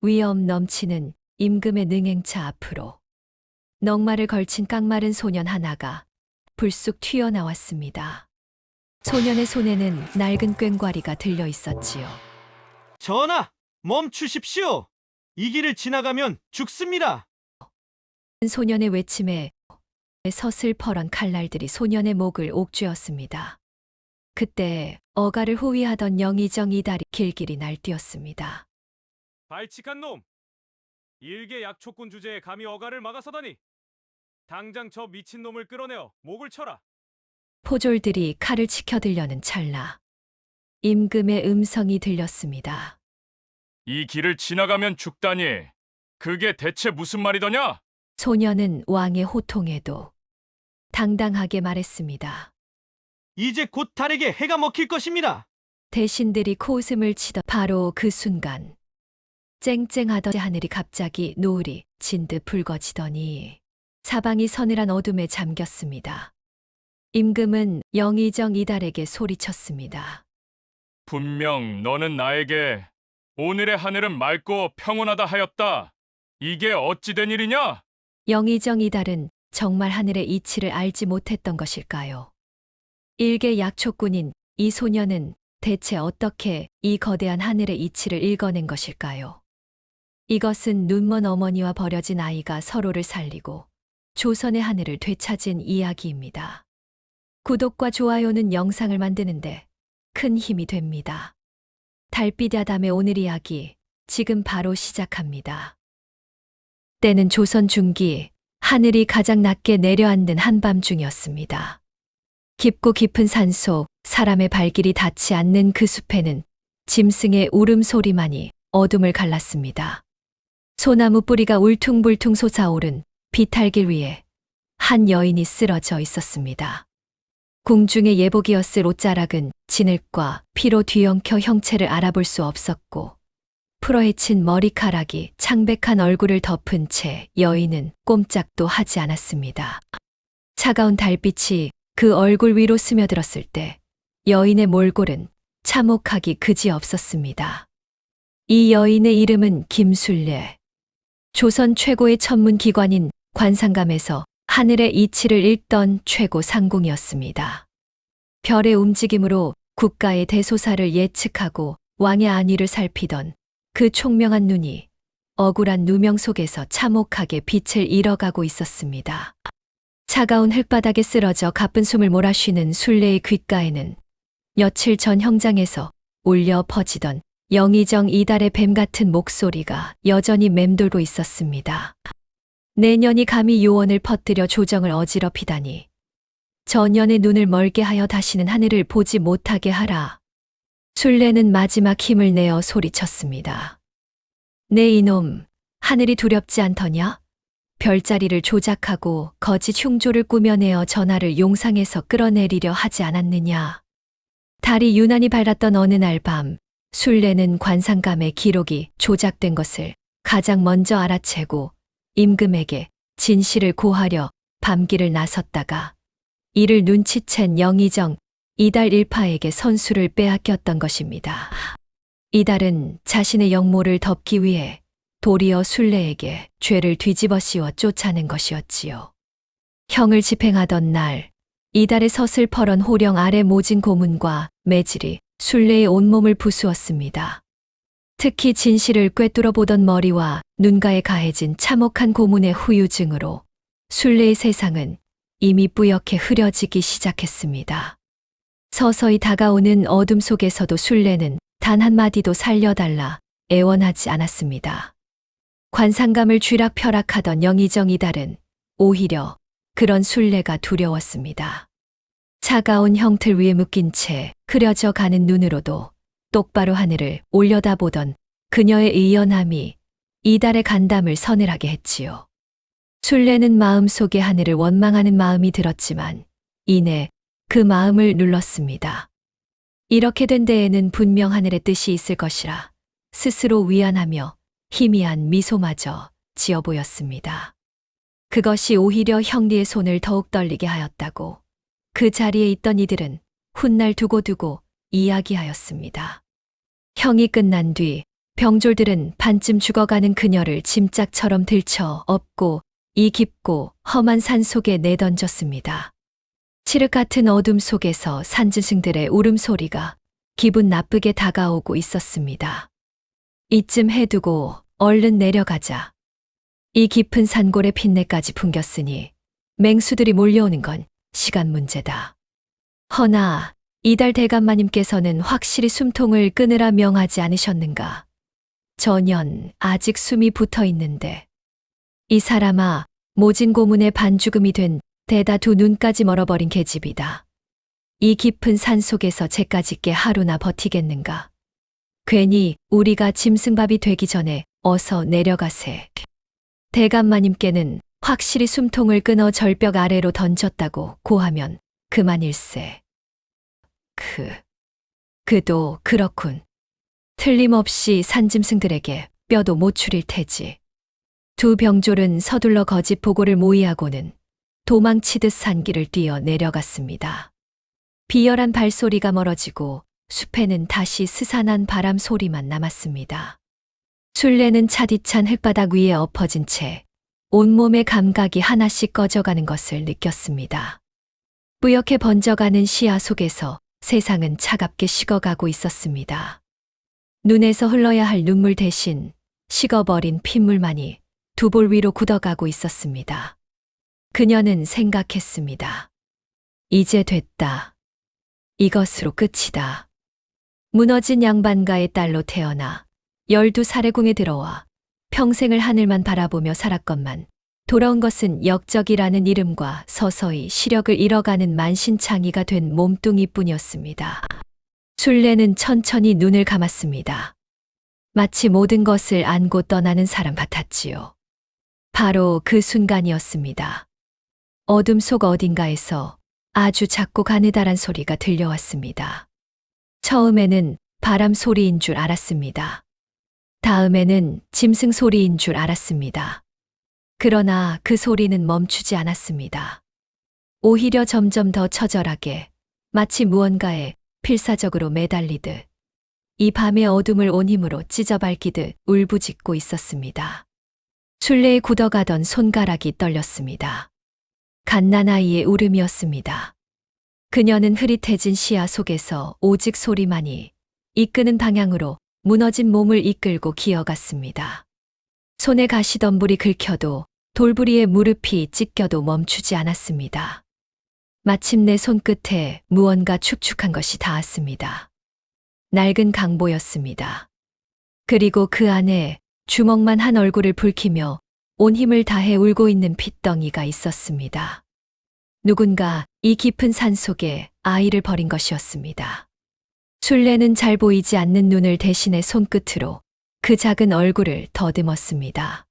위험 넘치는 임금의 능행차 앞으로 넉마를 걸친 깡마른 소년 하나가 불쑥 튀어나왔습니다. 소년의 손에는 낡은 꽹과리가 들려 있었지요. 전하, 멈추십시오. 이 길을 지나가면 죽습니다. 소년의 외침에 서슬퍼런 칼날들이 소년의 목을 옥죄었습니다. 그때 어가를 호위하던 영의정 이달이 길길이 날뛰었습니다. 발칙한 놈! 일개 약초꾼 주제에 감히 어가를 막아서다니! 당장 저 미친놈을 끌어내어 목을 쳐라! 포졸들이 칼을 치켜들려는 찰나 임금의 음성이 들렸습니다. 이 길을 지나가면 죽다니. 그게 대체 무슨 말이더냐? 소년은 왕의 호통에도 당당하게 말했습니다. 이제 곧 달에게 해가 먹힐 것입니다. 대신들이 코웃음을 치던 바로 그 순간 쨍쨍하던 하늘이 갑자기 노을이 진 듯 붉어지더니 사방이 서늘한 어둠에 잠겼습니다. 임금은 영의정 이달에게 소리쳤습니다. 분명 너는 나에게 오늘의 하늘은 맑고 평온하다 하였다. 이게 어찌 된 일이냐? 영의정 이달은 정말 하늘의 이치를 알지 못했던 것일까요? 일개 약초꾼인 이 소년은 대체 어떻게 이 거대한 하늘의 이치를 읽어낸 것일까요? 이것은 눈먼 어머니와 버려진 아이가 서로를 살리고 조선의 하늘을 되찾은 이야기입니다. 구독과 좋아요는 영상을 만드는데 큰 힘이 됩니다. 달빛 야담의 오늘 이야기 지금 바로 시작합니다. 때는 조선 중기 하늘이 가장 낮게 내려앉는 한밤중이었습니다. 깊고 깊은 산속 사람의 발길이 닿지 않는 그 숲에는 짐승의 울음소리만이 어둠을 갈랐습니다. 소나무 뿌리가 울퉁불퉁 솟아오른 비탈길 위에 한 여인이 쓰러져 있었습니다. 궁중의 예복이었을 옷자락은 진흙과 피로 뒤엉켜 형체를 알아볼 수 없었고 풀어헤친 머리카락이 창백한 얼굴을 덮은 채 여인은 꼼짝도 하지 않았습니다. 차가운 달빛이 그 얼굴 위로 스며들었을 때 여인의 몰골은 참혹하기 그지없었습니다. 이 여인의 이름은 김술래. 조선 최고의 천문기관인 관상감에서 하늘의 이치를 읽던 최고 상궁이었습니다. 별의 움직임으로 국가의 대소사를 예측하고 왕의 안위를 살피던 그 총명한 눈이 억울한 누명 속에서 참혹하게 빛을 잃어가고 있었습니다. 차가운 흙바닥에 쓰러져 가쁜 숨을 몰아쉬는 술래의 귓가에는 며칠 전 형장에서 울려 퍼지던 영의정 이달의 뱀 같은 목소리가 여전히 맴돌고 있었습니다. 내년이 감히 요원을 퍼뜨려 조정을 어지럽히다니. 전년의 눈을 멀게 하여 다시는 하늘을 보지 못하게 하라. 술래는 마지막 힘을 내어 소리쳤습니다. 네 이놈, 하늘이 두렵지 않더냐? 별자리를 조작하고 거짓 흉조를 꾸며내어 전하를 용상에서 끌어내리려 하지 않았느냐? 달이 유난히 밝았던 어느 날 밤, 술래는 관상감의 기록이 조작된 것을 가장 먼저 알아채고 임금에게 진실을 고하려 밤길을 나섰다가 이를 눈치챈 영의정 이달 일파에게 선수를 빼앗겼던 것입니다. 이달은 자신의 역모를 덮기 위해 도리어 술래에게 죄를 뒤집어 씌워 쫓아낸 것이었지요. 형을 집행하던 날 이달의 서슬퍼런 호령 아래 모진 고문과 매질이 술래의 온몸을 부수었습니다. 특히 진실을 꿰뚫어 보던 머리와 눈가에 가해진 참혹한 고문의 후유증으로 술래의 세상은 이미 뿌옇게 흐려지기 시작했습니다. 서서히 다가오는 어둠 속에서도 술래는 단 한마디도 살려달라 애원하지 않았습니다. 관상감을 쥐락펴락하던 영의정 이달은 오히려 그런 술래가 두려웠습니다. 차가운 형틀 위에 묶인 채 흐려져 가는 눈으로도 똑바로 하늘을 올려다보던 그녀의 의연함이 이달의 간담을 서늘하게 했지요. 술래는 마음속에 하늘을 원망하는 마음이 들었지만 이내 그 마음을 눌렀습니다. 이렇게 된 데에는 분명 하늘의 뜻이 있을 것이라 스스로 위안하며 희미한 미소마저 지어 보였습니다. 그것이 오히려 형리의 손을 더욱 떨리게 하였다고 그 자리에 있던 이들은 훗날 두고두고 이야기하였습니다. 형이 끝난 뒤 병졸들은 반쯤 죽어가는 그녀를 짐짝처럼 들쳐 업고 이 깊고 험한 산 속에 내던졌습니다. 칠흑 같은 어둠 속에서 산짐승들의 울음소리가 기분 나쁘게 다가오고 있었습니다. 이쯤 해두고 얼른 내려가자. 이 깊은 산골의 핀내까지 풍겼으니 맹수들이 몰려오는 건 시간 문제다. 허나 이달 대감마님께서는 확실히 숨통을 끊으라 명하지 않으셨는가? 전연 아직 숨이 붙어 있는데. 이 사람아, 모진 고문의 반죽음이 된 대다 두 눈까지 멀어버린 계집이다. 이 깊은 산 속에서 쟤까짓게 하루나 버티겠는가? 괜히 우리가 짐승밥이 되기 전에 어서 내려가세. 대감마님께는 확실히 숨통을 끊어 절벽 아래로 던졌다고 고하면 그만일세. 그도 그렇군. 틀림없이 산짐승들에게 뼈도 못 추릴 테지. 두 병졸은 서둘러 거짓 보고를 모의하고는 도망치듯 산길을 뛰어 내려갔습니다. 비열한 발소리가 멀어지고 숲에는 다시 스산한 바람 소리만 남았습니다. 술래는 차디찬 흙바닥 위에 엎어진 채 온몸의 감각이 하나씩 꺼져가는 것을 느꼈습니다. 뿌옇게 번져가는 시야 속에서 세상은 차갑게 식어가고 있었습니다. 눈에서 흘러야 할 눈물 대신 식어버린 핏물만이 두 볼 위로 굳어가고 있었습니다. 그녀는 생각했습니다. 이제 됐다. 이것으로 끝이다. 무너진 양반가의 딸로 태어나 12살의 궁에 들어와 평생을 하늘만 바라보며 살았건만 돌아온 것은 역적이라는 이름과 서서히 시력을 잃어가는 만신창이가 된 몸뚱이뿐이었습니다. 술래는 천천히 눈을 감았습니다. 마치 모든 것을 안고 떠나는 사람 같았지요. 바로 그 순간이었습니다. 어둠 속 어딘가에서 아주 작고 가느다란 소리가 들려왔습니다. 처음에는 바람 소리인 줄 알았습니다. 다음에는 짐승 소리인 줄 알았습니다. 그러나 그 소리는 멈추지 않았습니다. 오히려 점점 더 처절하게 마치 무언가에 필사적으로 매달리듯 이 밤의 어둠을 온 힘으로 찢어밟기듯 울부짖고 있었습니다. 술래의 굳어가던 손가락이 떨렸습니다. 갓난아이의 울음이었습니다. 그녀는 흐릿해진 시야 속에서 오직 소리만이 이끄는 방향으로 무너진 몸을 이끌고 기어갔습니다. 손에 가시덤불이 긁혀도 돌부리에 무릎이 찢겨도 멈추지 않았습니다. 마침내 손끝에 무언가 축축한 것이 닿았습니다. 낡은 강보였습니다. 그리고 그 안에 주먹만 한 얼굴을 붉히며 온 힘을 다해 울고 있는 핏덩이가 있었습니다. 누군가 이 깊은 산 속에 아이를 버린 것이었습니다. 술래는 잘 보이지 않는 눈을 대신해 손끝으로 그 작은 얼굴을 더듬었습니다.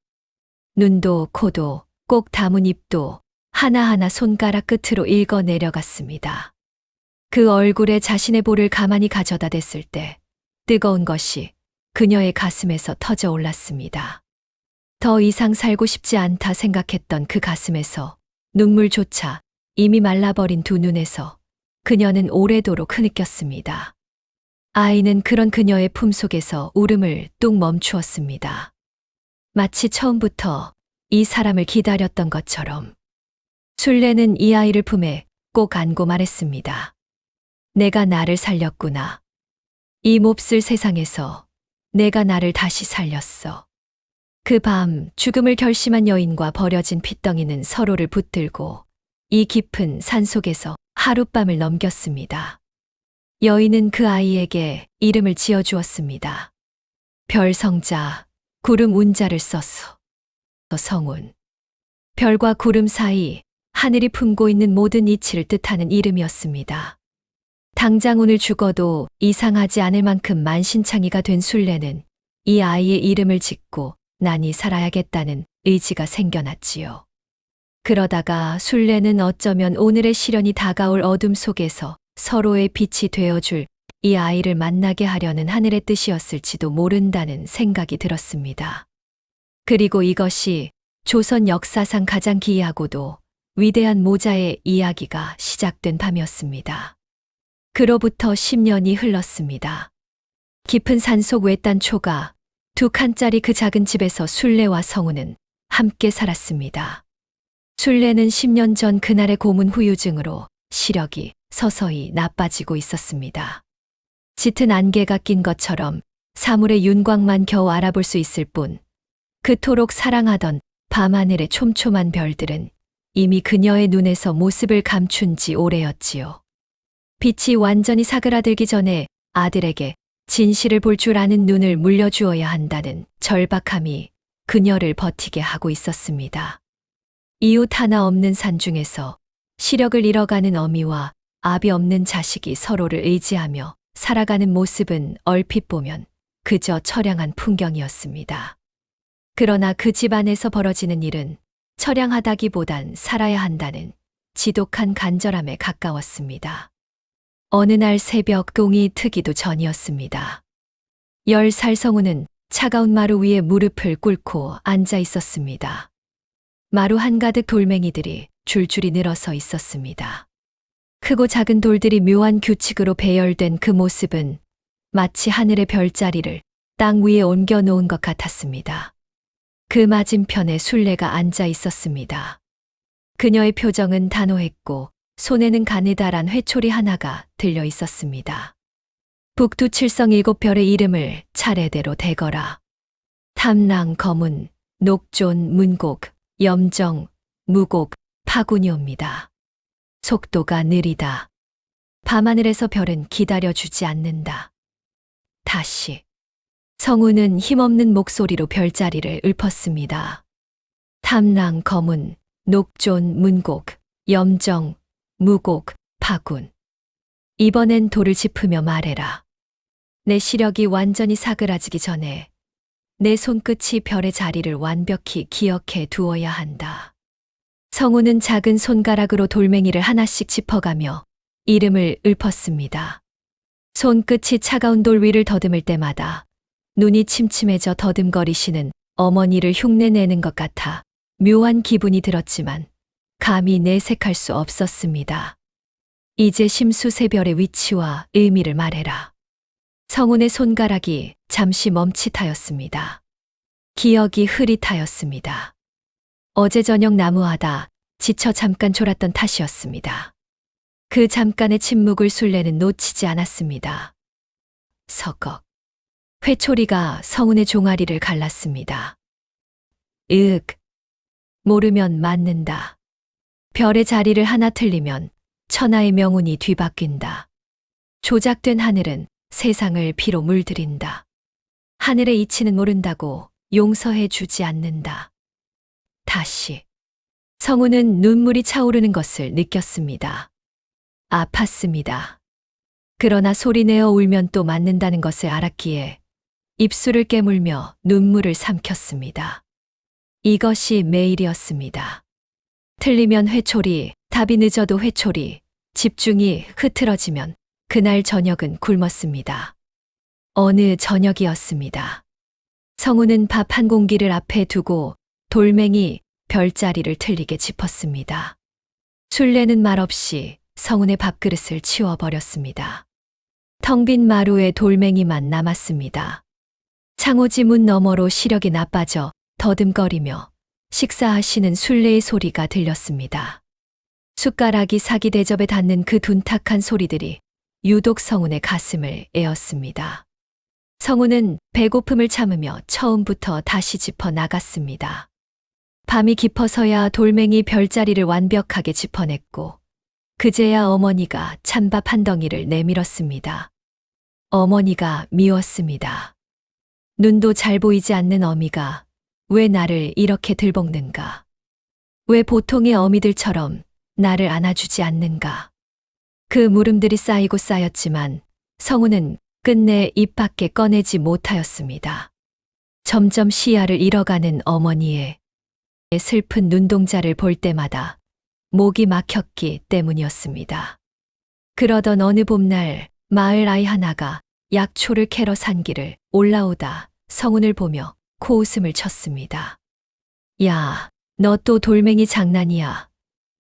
눈도 코도 꼭 담은 입도 하나하나 손가락 끝으로 읽어 내려갔습니다. 그 얼굴에 자신의 볼을 가만히 가져다 댔을 때 뜨거운 것이 그녀의 가슴에서 터져 올랐습니다. 더 이상 살고 싶지 않다 생각했던 그 가슴에서 눈물조차 이미 말라버린 두 눈에서 그녀는 오래도록 흐느꼈습니다. 아이는 그런 그녀의 품속에서 울음을 뚝 멈추었습니다. 마치 처음부터 이 사람을 기다렸던 것처럼. 술래는 이 아이를 품에 꼭 안고 말했습니다. 내가 나를 살렸구나. 이 몹쓸 세상에서 내가 나를 다시 살렸어. 그 밤 죽음을 결심한 여인과 버려진 핏덩이는 서로를 붙들고 이 깊은 산속에서 하룻밤을 넘겼습니다. 여인은 그 아이에게 이름을 지어주었습니다. 별성자, 구름 운자를 써서 성운. 별과 구름 사이 하늘이 품고 있는 모든 이치를 뜻하는 이름이었습니다. 당장 오늘 죽어도 이상하지 않을 만큼 만신창이가 된 술래는 이 아이의 이름을 짓고 난이 살아야겠다는 의지가 생겨났지요. 그러다가 술래는 어쩌면 오늘의 시련이 다가올 어둠 속에서 서로의 빛이 되어줄 이 아이를 만나게 하려는 하늘의 뜻이었을지도 모른다는 생각이 들었습니다. 그리고 이것이 조선 역사상 가장 기이하고도 위대한 모자의 이야기가 시작된 밤이었습니다. 그로부터 10년이 흘렀습니다. 깊은 산속 외딴 초가 두 칸짜리 그 작은 집에서 순례와 성우는 함께 살았습니다. 순례는 10년 전 그날의 고문 후유증으로 시력이 서서히 나빠지고 있었습니다. 짙은 안개가 낀 것처럼 사물의 윤곽만 겨우 알아볼 수 있을 뿐 그토록 사랑하던 밤하늘의 촘촘한 별들은 이미 그녀의 눈에서 모습을 감춘 지 오래였지요. 빛이 완전히 사그라들기 전에 아들에게 진실을 볼 줄 아는 눈을 물려주어야 한다는 절박함이 그녀를 버티게 하고 있었습니다. 이웃 하나 없는 산중에서 시력을 잃어가는 어미와 아비 없는 자식이 서로를 의지하며 살아가는 모습은 얼핏 보면 그저 처량한 풍경이었습니다. 그러나 그 집안에서 벌어지는 일은 처량하다기보단 살아야 한다는 지독한 간절함에 가까웠습니다. 어느 날 새벽 똥이 트기도 전이었습니다. 10살 성우는 차가운 마루 위에 무릎을 꿇고 앉아 있었습니다. 마루 한가득 돌멩이들이 줄줄이 늘어서 있었습니다. 크고 작은 돌들이 묘한 규칙으로 배열된 그 모습은 마치 하늘의 별자리를 땅 위에 옮겨 놓은 것 같았습니다. 그 맞은편에 순례가 앉아 있었습니다. 그녀의 표정은 단호했고 손에는 가느다란 회초리 하나가 들려 있었습니다. 북두칠성 7별의 이름을 차례대로 대거라. 탐랑, 거문, 녹존, 문곡, 염정, 무곡, 파군이옵니다. 속도가 느리다. 밤하늘에서 별은 기다려주지 않는다. 다시. 성우는 힘없는 목소리로 별자리를 읊었습니다. 탐랑, 거문, 녹존, 문곡, 염정, 무곡, 파군. 이번엔 돌을 짚으며 말해라. 내 시력이 완전히 사그라지기 전에 내 손끝이 별의 자리를 완벽히 기억해 두어야 한다. 성우는 작은 손가락으로 돌멩이를 하나씩 짚어가며 이름을 읊었습니다. 손끝이 차가운 돌 위를 더듬을 때마다 눈이 침침해져 더듬거리시는 어머니를 흉내내는 것 같아 묘한 기분이 들었지만 감히 내색할 수 없었습니다. 이제 심수세별의 위치와 의미를 말해라. 성운의 손가락이 잠시 멈칫하였습니다. 기억이 흐릿하였습니다. 어제 저녁 나무하다 지쳐 잠깐 졸았던 탓이었습니다. 그 잠깐의 침묵을 순례는 놓치지 않았습니다. 서걱. 회초리가 성운의 종아리를 갈랐습니다. 으윽. 모르면 맞는다. 별의 자리를 하나 틀리면 천하의 명운이 뒤바뀐다. 조작된 하늘은 세상을 피로 물들인다. 하늘의 이치는 모른다고 용서해 주지 않는다. 다시. 성우는 눈물이 차오르는 것을 느꼈습니다. 아팠습니다. 그러나 소리내어 울면 또 맞는다는 것을 알았기에 입술을 깨물며 눈물을 삼켰습니다. 이것이 매일이었습니다. 틀리면 회초리, 답이 늦어도 회초리, 집중이 흐트러지면 그날 저녁은 굶었습니다. 어느 저녁이었습니다. 성우는 밥 한 공기를 앞에 두고 돌멩이, 별자리를 틀리게 짚었습니다. 순례는 말없이 성운의 밥그릇을 치워버렸습니다. 텅 빈 마루에 돌멩이만 남았습니다. 창호지 문 너머로 시력이 나빠져 더듬거리며 식사하시는 순례의 소리가 들렸습니다. 숟가락이 사기 대접에 닿는 그 둔탁한 소리들이 유독 성운의 가슴을 에었습니다. 성운은 배고픔을 참으며 처음부터 다시 짚어 나갔습니다. 밤이 깊어서야 돌멩이 별자리를 완벽하게 짚어냈고 그제야 어머니가 찬밥 한 덩이를 내밀었습니다. 어머니가 미웠습니다. 눈도 잘 보이지 않는 어미가 왜 나를 이렇게 들볶는가? 왜 보통의 어미들처럼 나를 안아주지 않는가? 그 물음들이 쌓이고 쌓였지만 성우는 끝내 입 밖에 꺼내지 못하였습니다. 점점 시야를 잃어가는 어머니의 슬픈 눈동자를 볼 때마다 목이 막혔기 때문이었습니다. 그러던 어느 봄날 마을 아이 하나가 약초를 캐러 산 길을 올라오다 성운을 보며 코웃음을 쳤습니다. 야, 너 또 돌멩이 장난이야.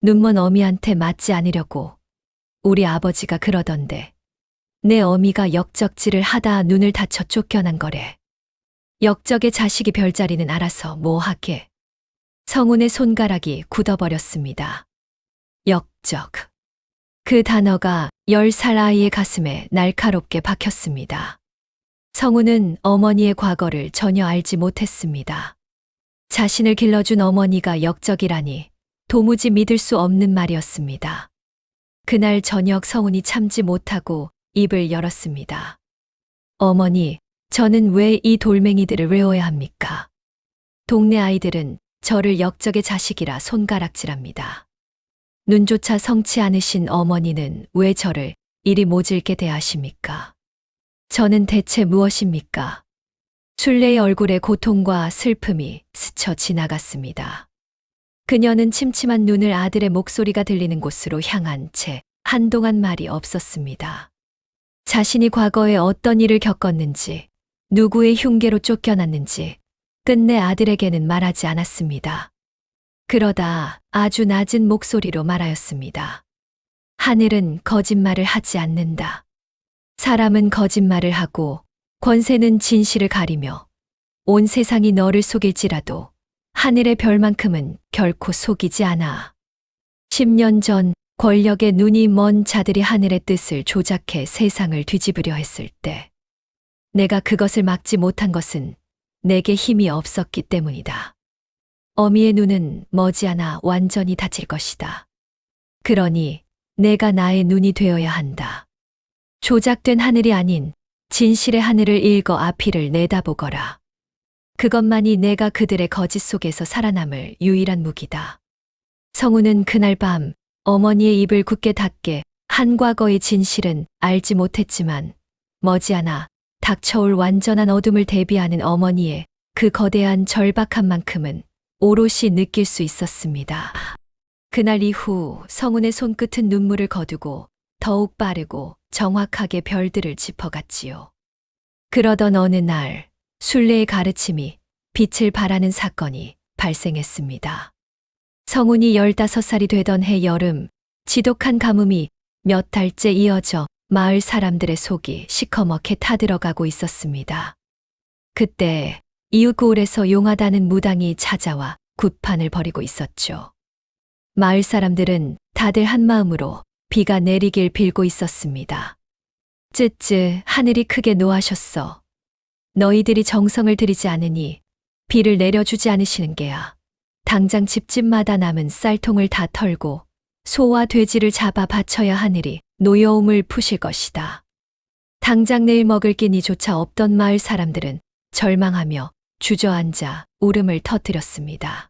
눈먼 어미한테 맞지 않으려고. 우리 아버지가 그러던데. 내 어미가 역적질을 하다 눈을 다쳐 쫓겨난 거래. 역적의 자식이 별자리는 알아서 뭐하게. 성운의 손가락이 굳어버렸습니다. 역적. 그 단어가 10살 아이의 가슴에 날카롭게 박혔습니다. 성운은 어머니의 과거를 전혀 알지 못했습니다. 자신을 길러준 어머니가 역적이라니 도무지 믿을 수 없는 말이었습니다. 그날 저녁 성운이 참지 못하고 입을 열었습니다. 어머니, 저는 왜 이 돌멩이들을 외워야 합니까? 동네 아이들은 저를 역적의 자식이라 손가락질합니다. 눈조차 성치 않으신 어머니는 왜 저를 이리 모질게 대하십니까? 저는 대체 무엇입니까? 순례의 얼굴에 고통과 슬픔이 스쳐 지나갔습니다. 그녀는 침침한 눈을 아들의 목소리가 들리는 곳으로 향한 채 한동안 말이 없었습니다. 자신이 과거에 어떤 일을 겪었는지, 누구의 흉계로 쫓겨났는지 끝내 아들에게는 말하지 않았습니다. 그러다 아주 낮은 목소리로 말하였습니다. 하늘은 거짓말을 하지 않는다. 사람은 거짓말을 하고 권세는 진실을 가리며 온 세상이 너를 속일지라도 하늘의 별만큼은 결코 속이지 않아. 10년 전 권력의 눈이 먼 자들이 하늘의 뜻을 조작해 세상을 뒤집으려 했을 때 내가 그것을 막지 못한 것은 내게 힘이 없었기 때문이다. 어미의 눈은 머지않아 완전히 닫힐 것이다. 그러니 내가 나의 눈이 되어야 한다. 조작된 하늘이 아닌 진실의 하늘을 읽어 앞이를 내다보거라. 그것만이 내가 그들의 거짓 속에서 살아남을 유일한 무기다. 성우는 그날 밤 어머니의 입을 굳게 닫게 한 과거의 진실은 알지 못했지만 머지않아 닥쳐올 완전한 어둠을 대비하는 어머니의 그 거대한 절박함만큼은 오롯이 느낄 수 있었습니다. 그날 이후 성운의 손끝은 눈물을 거두고 더욱 빠르고 정확하게 별들을 짚어갔지요. 그러던 어느 날 순례의 가르침이 빛을 발하는 사건이 발생했습니다. 성운이 15살이 되던 해 여름, 지독한 가뭄이 몇 달째 이어져 마을 사람들의 속이 시커멓게 타들어가고 있었습니다. 그때 이웃 고을에서 용하다는 무당이 찾아와 굿판을 벌이고 있었죠. 마을 사람들은 다들 한마음으로 비가 내리길 빌고 있었습니다. 쯔쯔, 하늘이 크게 노하셨어. 너희들이 정성을 들이지 않으니 비를 내려주지 않으시는 게야. 당장 집집마다 남은 쌀통을 다 털고 소와 돼지를 잡아 바쳐야 하늘이 노여움을 푸실 것이다. 당장 내일 먹을 끼니조차 없던 마을 사람들은 절망하며 주저앉아 울음을 터뜨렸습니다.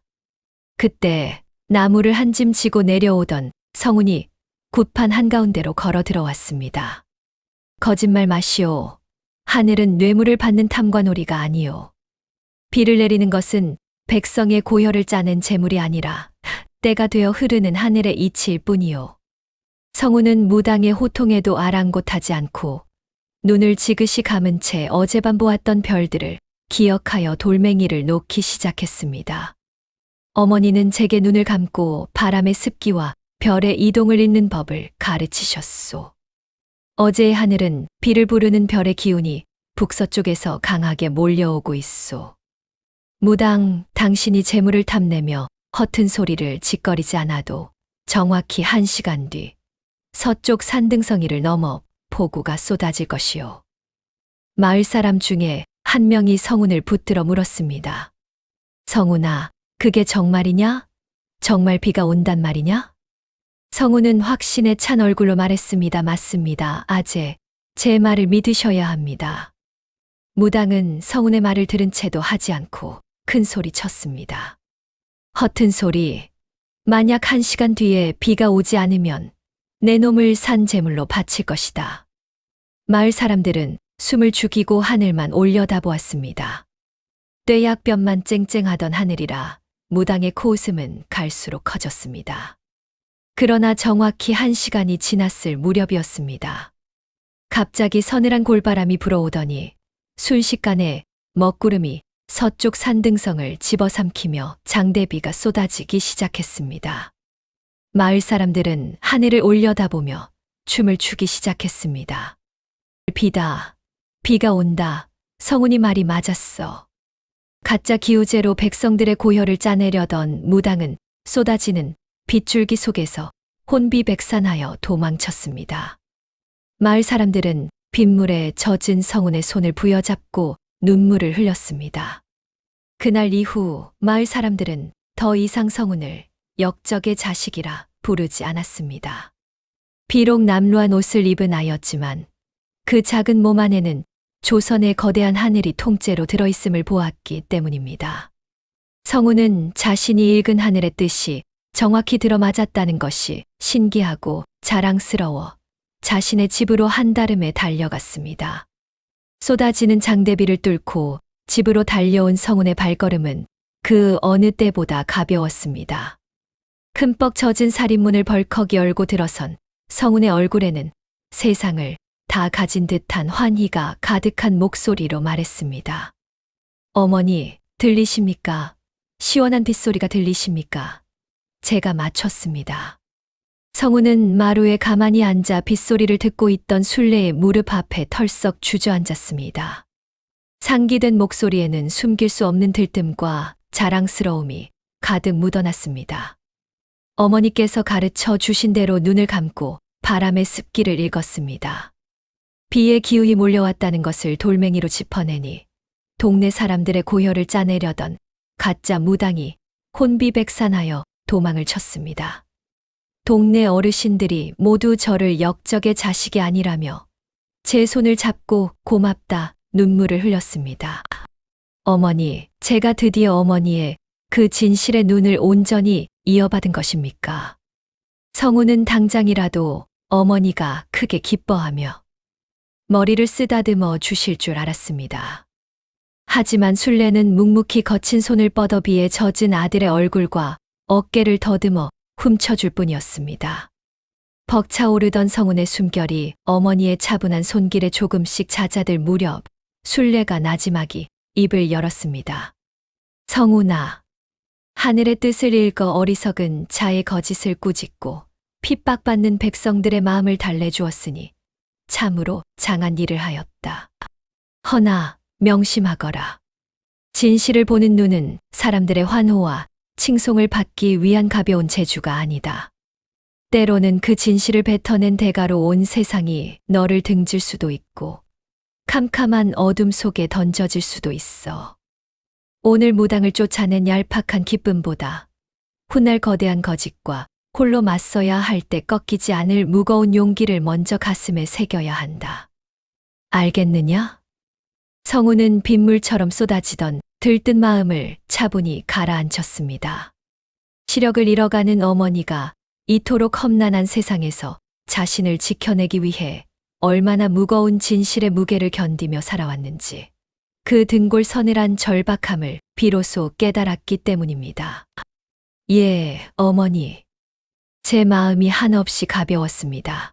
그때 나무를 한 짐 지고 내려오던 성운이 굿판 한가운데로 걸어 들어왔습니다. 거짓말 마시오. 하늘은 뇌물을 받는 탐관오리가 아니오. 비를 내리는 것은 백성의 고혈을 짜는 재물이 아니라 때가 되어 흐르는 하늘의 이치일 뿐이오. 성운은 무당의 호통에도 아랑곳하지 않고 눈을 지그시 감은 채 어젯밤 보았던 별들을 기억하여 돌멩이를 놓기 시작했습니다. 어머니는 제게 눈을 감고 바람의 습기와 별의 이동을 잇는 법을 가르치셨소. 어제의 하늘은 비를 부르는 별의 기운이 북서쪽에서 강하게 몰려오고 있소. 무당, 당신이 재물을 탐내며 허튼 소리를 짓거리지 않아도 정확히 1시간 뒤 서쪽 산등성이를 넘어 폭우가 쏟아질 것이오. 마을 사람 중에 한 명이 성운을 붙들어 물었습니다. 성운아, 그게 정말이냐? 정말 비가 온단 말이냐? 성운은 확신에 찬 얼굴로 말했습니다. 맞습니다. 아재, 제 말을 믿으셔야 합니다. 무당은 성운의 말을 들은 채도 하지 않고 큰 소리 쳤습니다. 허튼 소리. 만약 1시간 뒤에 비가 오지 않으면 내 놈을 산 제물로 바칠 것이다. 마을 사람들은 숨을 죽이고 하늘만 올려다보았습니다. 떼약볕만 쨍쨍하던 하늘이라 무당의 코웃음은 갈수록 커졌습니다. 그러나 정확히 1시간이 지났을 무렵이었습니다. 갑자기 서늘한 골바람이 불어오더니 순식간에 먹구름이 서쪽 산등성을 집어삼키며 장대비가 쏟아지기 시작했습니다. 마을 사람들은 하늘을 올려다보며 춤을 추기 시작했습니다. 비다. 비가 온다. 성운이 말이 맞았어. 가짜 기우제로 백성들의 고혈을 짜내려던 무당은 쏟아지는 빗줄기 속에서 혼비백산하여 도망쳤습니다. 마을 사람들은 빗물에 젖은 성운의 손을 부여잡고 눈물을 흘렸습니다. 그날 이후 마을 사람들은 더 이상 성운을 역적의 자식이라 부르지 않았습니다. 비록 남루한 옷을 입은 아이였지만 그 작은 몸 안에는 조선의 거대한 하늘이 통째로 들어있음을 보았기 때문입니다. 성운은 자신이 읽은 하늘의 뜻이 정확히 들어맞았다는 것이 신기하고 자랑스러워 자신의 집으로 한달음에 달려갔습니다. 쏟아지는 장대비를 뚫고 집으로 달려온 성운의 발걸음은 그 어느 때보다 가벼웠습니다. 흠뻑 젖은 살인문을 벌컥 열고 들어선 성운의 얼굴에는 세상을 다 가진 듯한 환희가 가득한 목소리로 말했습니다. 어머니, 들리십니까? 시원한 빗소리가 들리십니까? 제가 맞췄습니다. 성운은 마루에 가만히 앉아 빗소리를 듣고 있던 순례의 무릎 앞에 털썩 주저앉았습니다. 상기된 목소리에는 숨길 수 없는 들뜸과 자랑스러움이 가득 묻어났습니다. 어머니께서 가르쳐 주신 대로 눈을 감고 바람의 습기를 읽었습니다. 비의 기운이 몰려왔다는 것을 돌멩이로 짚어내니 동네 사람들의 고혈을 짜내려던 가짜 무당이 혼비백산하여 도망을 쳤습니다. 동네 어르신들이 모두 저를 역적의 자식이 아니라며 제 손을 잡고 고맙다 눈물을 흘렸습니다. 어머니, 제가 드디어 어머니의 그 진실의 눈을 온전히 이어받은 것입니까? 성운은 당장이라도 어머니가 크게 기뻐하며 머리를 쓰다듬어 주실 줄 알았습니다. 하지만 순례는 묵묵히 거친 손을 뻗어 비에 젖은 아들의 얼굴과 어깨를 더듬어 훔쳐줄 뿐이었습니다. 벅차오르던 성운의 숨결이 어머니의 차분한 손길에 조금씩 잦아들 무렵 순례가 나지막이 입을 열었습니다. 성운아, 하늘의 뜻을 읽어 어리석은 자의 거짓을 꾸짖고 핍박받는 백성들의 마음을 달래주었으니 참으로 장한 일을 하였다. 허나 명심하거라. 진실을 보는 눈은 사람들의 환호와 칭송을 받기 위한 가벼운 재주가 아니다. 때로는 그 진실을 뱉어낸 대가로 온 세상이 너를 등질 수도 있고 캄캄한 어둠 속에 던져질 수도 있어. 오늘 무당을 쫓아낸 얄팍한 기쁨보다 훗날 거대한 거짓과 홀로 맞서야 할 때 꺾이지 않을 무거운 용기를 먼저 가슴에 새겨야 한다. 알겠느냐? 성운은 빗물처럼 쏟아지던 들뜬 마음을 차분히 가라앉혔습니다. 시력을 잃어가는 어머니가 이토록 험난한 세상에서 자신을 지켜내기 위해 얼마나 무거운 진실의 무게를 견디며 살아왔는지 그 등골 서늘한 절박함을 비로소 깨달았기 때문입니다. 예, 어머니. 제 마음이 한없이 가벼웠습니다.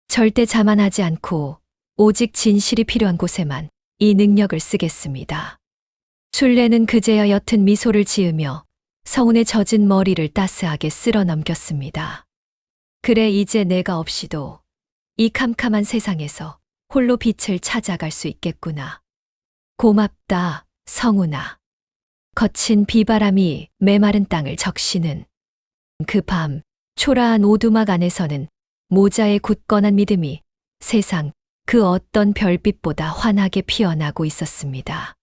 절대 자만하지 않고 오직 진실이 필요한 곳에만 이 능력을 쓰겠습니다. 순례는 그제야 옅은 미소를 지으며 성운의 젖은 머리를 따스하게 쓸어 넘겼습니다. 그래, 이제 내가 없이도 이 캄캄한 세상에서 홀로 빛을 찾아갈 수 있겠구나. 고맙다, 성운아. 거친 비바람이 메마른 땅을 적시는 그 밤 초라한 오두막 안에서는 모자의 굳건한 믿음이 세상 그 어떤 별빛보다 환하게 피어나고 있었습니다.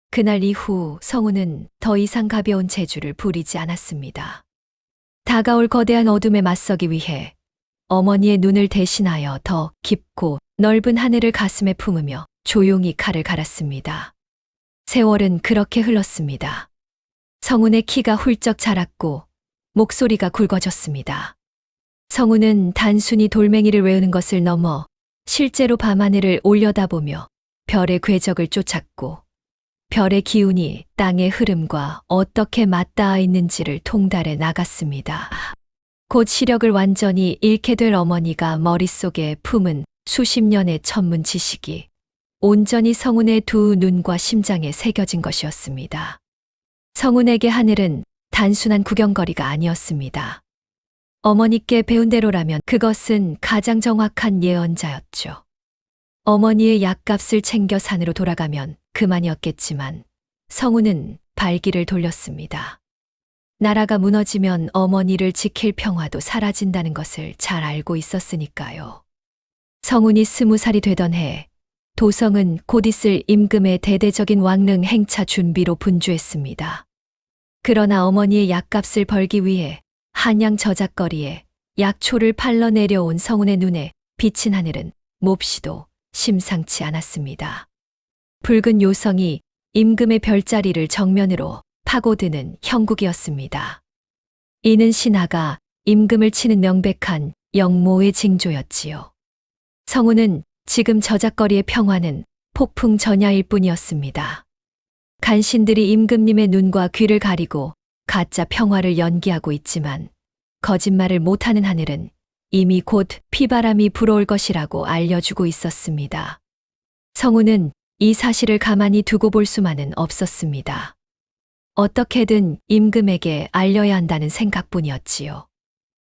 그날 이후 성운은 더 이상 가벼운 재주를 부리지 않았습니다. 다가올 거대한 어둠에 맞서기 위해 어머니의 눈을 대신하여 더 깊고 넓은 하늘을 가슴에 품으며 조용히 칼을 갈았습니다. 세월은 그렇게 흘렀습니다. 성운의 키가 훌쩍 자랐고 목소리가 굵어졌습니다. 성운은 단순히 돌멩이를 외우는 것을 넘어 실제로 밤하늘을 올려다보며 별의 궤적을 쫓았고 별의 기운이 땅의 흐름과 어떻게 맞닿아 있는지를 통달해 나갔습니다. 곧 시력을 완전히 잃게 될 어머니가 머릿속에 품은 수십 년의 천문 지식이 온전히 성운의 두 눈과 심장에 새겨진 것이었습니다. 성운에게 하늘은 단순한 구경거리가 아니었습니다. 어머니께 배운 대로라면 그것은 가장 정확한 예언자였죠. 어머니의 약값을 챙겨 산으로 돌아가면 그만이었겠지만 성우는 발길을 돌렸습니다. 나라가 무너지면 어머니를 지킬 평화도 사라진다는 것을 잘 알고 있었으니까요. 성운이 20살이 되던 해, 도성은 곧 있을 임금의 대대적인 왕릉 행차 준비로 분주했습니다. 그러나 어머니의 약값을 벌기 위해 한양 저작거리에 약초를 팔러 내려온 성운의 눈에 비친 하늘은 몹시도 심상치 않았습니다. 붉은 요성이 임금의 별자리를 정면으로 파고드는 형국이었습니다. 이는 신하가 임금을 치는 명백한 영모의 징조였지요. 성운은 지금 저작거리의 평화는 폭풍 전야일 뿐이었습니다. 간신들이 임금님의 눈과 귀를 가리고 가짜 평화를 연기하고 있지만 거짓말을 못하는 하늘은 이미 곧 피바람이 불어올 것이라고 알려주고 있었습니다. 성운은 이 사실을 가만히 두고 볼 수만은 없었습니다. 어떻게든 임금에게 알려야 한다는 생각뿐이었지요.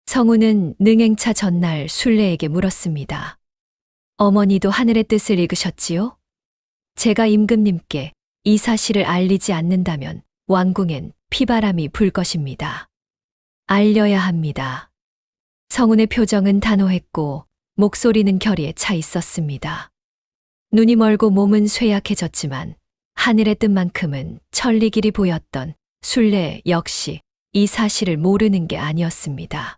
성운은 능행차 전날 순례에게 물었습니다. 어머니도 하늘의 뜻을 읽으셨지요? 제가 임금님께 이 사실을 알리지 않는다면 왕궁엔 피바람이 불 것입니다. 알려야 합니다. 성운의 표정은 단호했고 목소리는 결의에 차 있었습니다. 눈이 멀고 몸은 쇠약해졌지만 하늘의 뜻만큼은 천리길이 보였던 순례 역시 이 사실을 모르는 게 아니었습니다.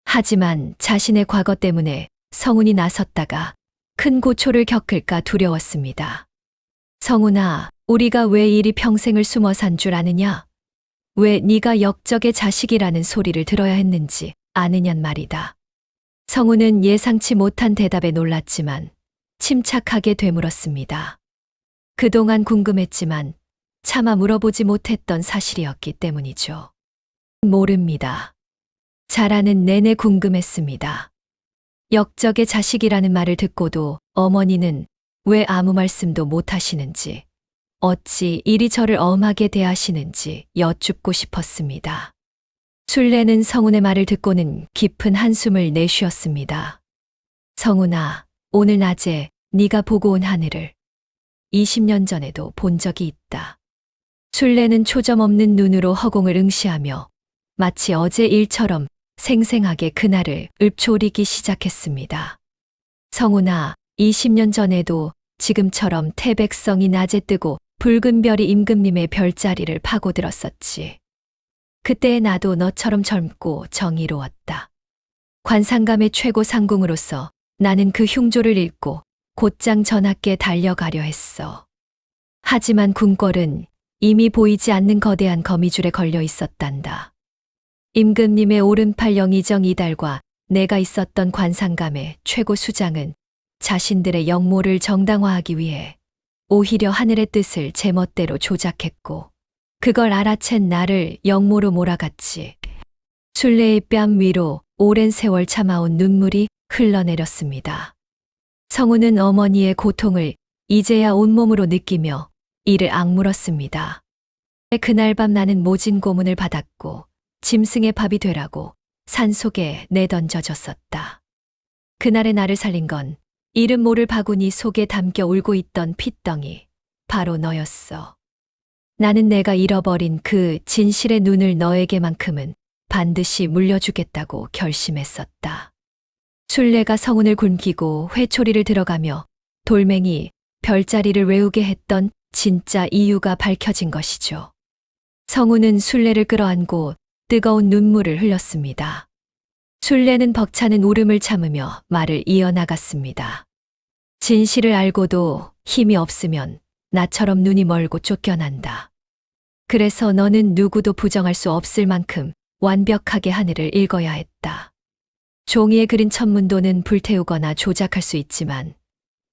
하지만 자신의 과거 때문에 성운이 나섰다가 큰 고초를 겪을까 두려웠습니다. 성운아, 우리가 왜 이리 평생을 숨어 산 줄 아느냐? 왜 네가 역적의 자식이라는 소리를 들어야 했는지 아느냔 말이다. 성운은 예상치 못한 대답에 놀랐지만 침착하게 되물었습니다. 그동안 궁금했지만 차마 물어보지 못했던 사실이었기 때문이죠. 모릅니다. 자라는 내내 궁금했습니다. 역적의 자식이라는 말을 듣고도 어머니는 왜 아무 말씀도 못 하시는지, 어찌 이리 저를 엄하게 대하시는지 여쭙고 싶었습니다. 순례는 성운의 말을 듣고는 깊은 한숨을 내쉬었습니다. 성운아, 오늘 낮에 네가 보고 온 하늘을 20년 전에도 본 적이 있다. 순례는 초점 없는 눈으로 허공을 응시하며 마치 어제 일처럼 생생하게 그날을 읊조리기 시작했습니다. 성운아, 20년 전에도 지금처럼 태백성이 낮에 뜨고 붉은 별이 임금님의 별자리를 파고들었었지. 그때의 나도 너처럼 젊고 정의로웠다. 관상감의 최고 상궁으로서 나는 그 흉조를 읽고 곧장 전하께 달려가려 했어. 하지만 궁궐은 이미 보이지 않는 거대한 거미줄에 걸려 있었단다. 임금님의 오른팔 영의정 이달과 내가 있었던 관상감의 최고 수장은 자신들의 역모를 정당화하기 위해 오히려 하늘의 뜻을 제멋대로 조작했고 그걸 알아챈 나를 역모로 몰아갔지. 순례의 뺨 위로 오랜 세월 참아온 눈물이 흘러내렸습니다. 성운은 어머니의 고통을 이제야 온몸으로 느끼며 이를 악물었습니다. 그날 밤 나는 모진 고문을 받았고 짐승의 밥이 되라고 산속에 내던져졌었다. 그날의 나를 살린 건 이름 모를 바구니 속에 담겨 울고 있던 핏덩이, 바로 너였어. 나는 내가 잃어버린 그 진실의 눈을 너에게만큼은 반드시 물려주겠다고 결심했었다. 순례가 성운을 굶기고 회초리를 들어가며 돌멩이, 별자리를 외우게 했던 진짜 이유가 밝혀진 것이죠. 성운은 순례를 끌어안고 뜨거운 눈물을 흘렸습니다. 순례는 벅차는 울음을 참으며 말을 이어나갔습니다. 진실을 알고도 힘이 없으면 나처럼 눈이 멀고 쫓겨난다. 그래서 너는 누구도 부정할 수 없을 만큼 완벽하게 하늘을 읽어야 했다. 종이에 그린 천문도는 불태우거나 조작할 수 있지만